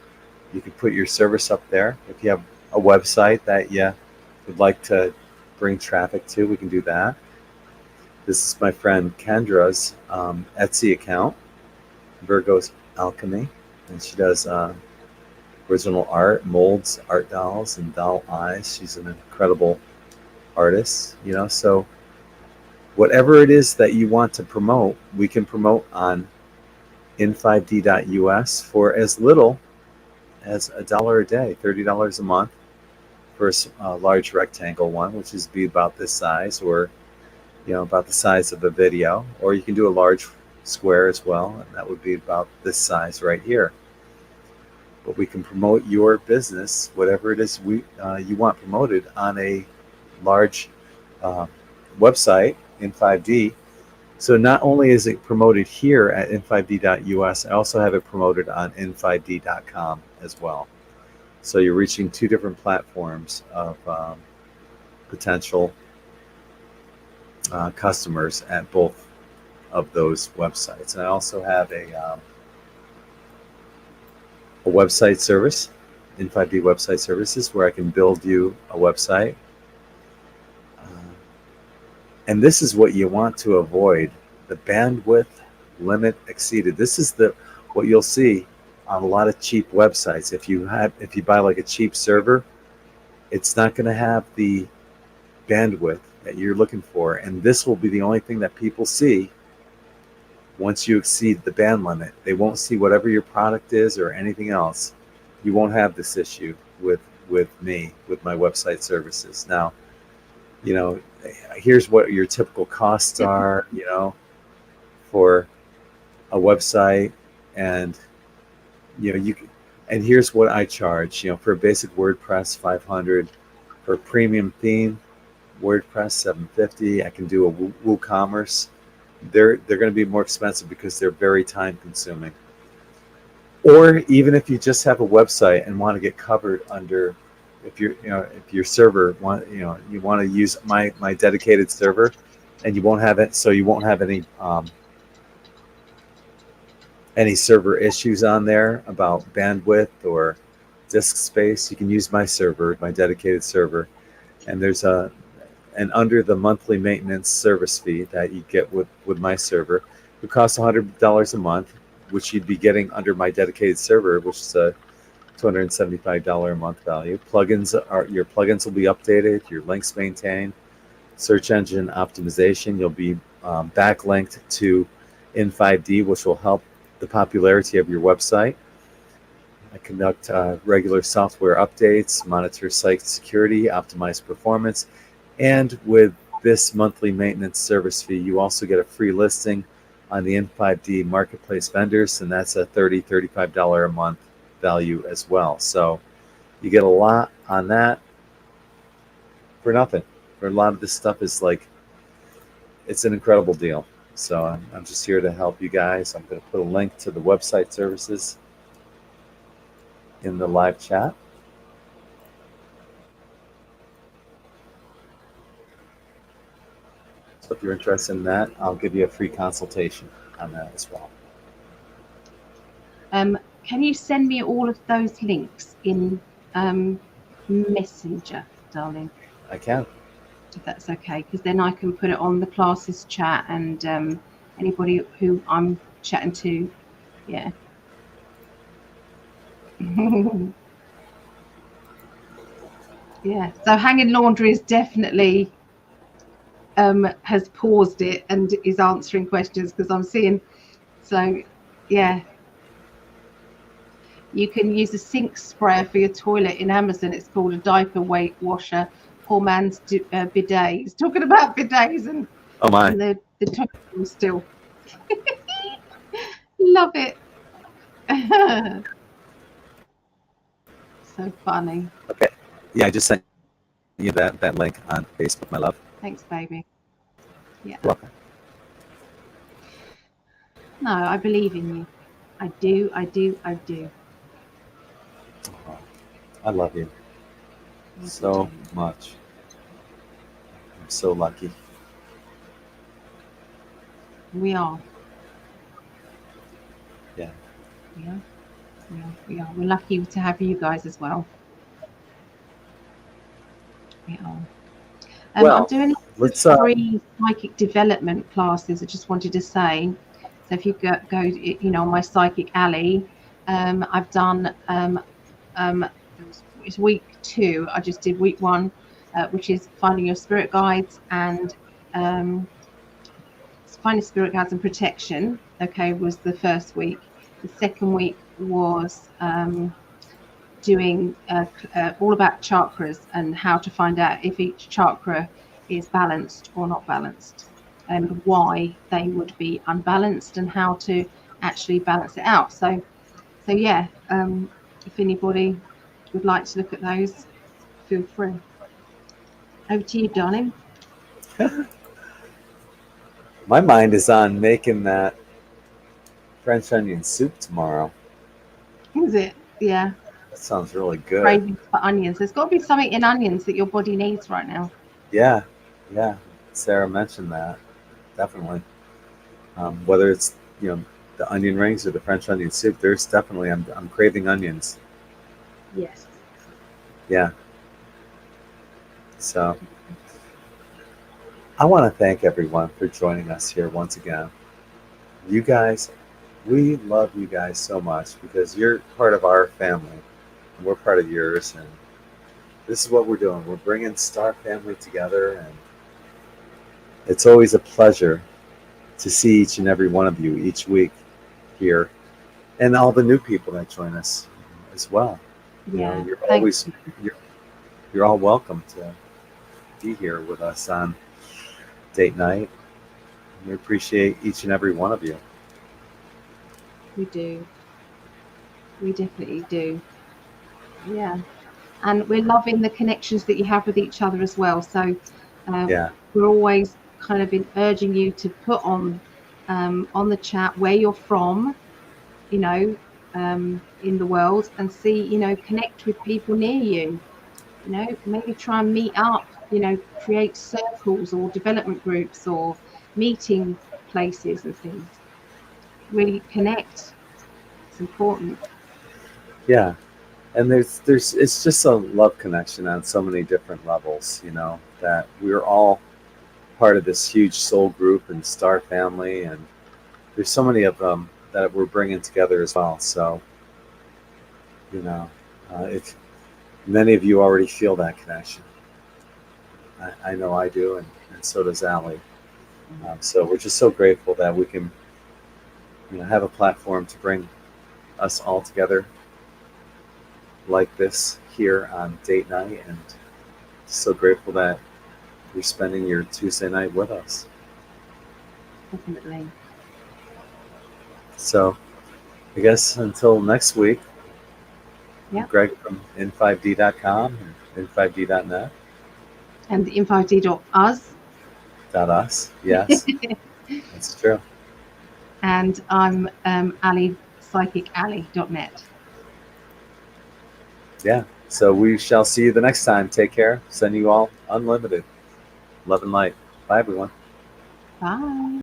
Speaker 1: you can put your service up there. If you have a website that you would like to bring traffic to, we can do that. This is my friend Kendra's Etsy account, Virgo's Alchemy, and she does original art, molds, art dolls, and doll eyes. She's an incredible artist, so whatever it is that you want to promote, we can promote on n5d.us for as little as $1 a day, $30 a month for a large rectangle one, which is be about this size, or about the size of a video, or you can do a large square as well, and that would be about this size right here. But we can promote your business, whatever it is you want promoted, on a large website, N5D. So not only is it promoted here at n5d.us, I also have it promoted on n5d.com as well. So you're reaching two different platforms of potential customers at both of those websites. And I also have a website service, N5D website services, where I can build you a website. And this is what you want to avoid: the bandwidth limit exceeded. This is what you'll see on a lot of cheap websites. If you buy like a cheap server, it's not going to have the bandwidth that you're looking for, and this will be the only thing that people see. Once you exceed the band limit, they won't see whatever your product is or anything else. You won't have this issue with me, with my website services. Now, here's what your typical costs are, for a website, and and here's what I charge. For a basic WordPress, $500. For a premium theme, WordPress, $750. I can do a WooCommerce. They're going to be more expensive because they're very time consuming. Or even if you just have a website and want to get covered under, if your server you want to use my dedicated server, and you won't have it, so you won't have any any server issues on there about bandwidth or disk space, you can use my server, my dedicated server. And there's and under the monthly maintenance service fee that you get with my server, it costs $100 a month, which you'd be getting under my dedicated server, which is a $275 a month value. Your plugins will be updated, your links maintained, search engine optimization. You'll be backlinked to in5D, which will help the popularity of your website. I conduct regular software updates, monitor site security, optimize performance, and with this monthly maintenance service fee, you also get a free listing on the in5D marketplace vendors, and that's a $35 a month value as well. So you get a lot on that for nothing. For a lot of this stuff is like, it's an incredible deal. So I'm just here to help you guys. I'm going to put a link to the website services in the live chat. So if you're interested in that, I'll give you a free consultation on that as well.
Speaker 2: Can you send me all of those links in Messenger, darling?
Speaker 1: I can.
Speaker 2: If that's okay, because then I can put it on the classes chat and anybody who I'm chatting to, yeah. Yeah, so hanging laundry is definitely has paused it and is answering questions, because I'm seeing, so yeah. You can use a sink sprayer for your toilet in Amazon. It's called a diaper weight washer. Poor man's bidet. He's talking about bidets and,
Speaker 1: oh my.
Speaker 2: and the toilet still. Love it. So funny.
Speaker 1: Okay. Yeah, I just sent you that link on Facebook, my love.
Speaker 2: Thanks, baby. Yeah.
Speaker 1: You're welcome.
Speaker 2: No, I believe in you. I do.
Speaker 1: Oh, I love you so much. I'm so lucky.
Speaker 2: We are.
Speaker 1: Yeah.
Speaker 2: We are. We're lucky to have you guys as well. We are.
Speaker 1: Well,
Speaker 2: I'm doing
Speaker 1: let's
Speaker 2: free psychic development classes. I just wanted to say, so if you go, you know, on my Psychic Alley, I've done. It's week 2. I just did week 1, which is finding your spirit guides and finding spirit guides and protection. Okay, was the first week. The second week was doing all about chakras and how to find out if each chakra is balanced or not balanced, and why they would be unbalanced and how to actually balance it out. So yeah, if anybody would like to look at those, feel free. Over to you, darling.
Speaker 1: My mind is on making that French onion soup tomorrow.
Speaker 2: Is it? Yeah.
Speaker 1: That sounds really good.
Speaker 2: Craving for onions. There's got to be something in onions that your body needs right now.
Speaker 1: Yeah. Sarah mentioned that. Definitely. Whether it's, you know, the onion rings or the French onion soup, there's definitely, I'm craving onions.
Speaker 2: Yes.
Speaker 1: Yeah. So I want to thank everyone for joining us here once again. You guys, we love you guys so much because you're part of our family and we're part of yours. And this is what we're doing. We're bringing Star Family together, and it's always a pleasure to see each and every one of you each week here, and all the new people that join us as well.
Speaker 2: Yeah,
Speaker 1: you know, you're always you're all welcome to be here with us on date night. We appreciate each and every one of you.
Speaker 2: We do. We definitely do. Yeah. And we're loving the connections that you have with each other as well. So we're always kind of urging you to put on the chat where you're from, you know, in the world, and see, you know, connect with people near you. You know, maybe try and meet up, you know, create circles or development groups or meeting places and things. Really connect important.
Speaker 1: Yeah. And there's it's just a love connection on so many different levels, you know, that we're all part of this huge soul group and star family, and there's so many of them that we're bringing together as well. So, you know, if many of you already feel that connection, I know I do, and so does Allie. So we're just so grateful that we can, you know, have a platform to bring us all together like this here on date night, and so grateful that you're spending your Tuesday night with us.
Speaker 2: Definitely.
Speaker 1: So I guess until next week,
Speaker 2: Yep.
Speaker 1: Greg from in5d.com and in5d.net.
Speaker 2: And the info.us.
Speaker 1: .us. Yes, that's true.
Speaker 2: And I'm Ali, psychically.net.
Speaker 1: Yeah. So we shall see you the next time. Take care. Send you all unlimited love and light. Bye, everyone.
Speaker 2: Bye.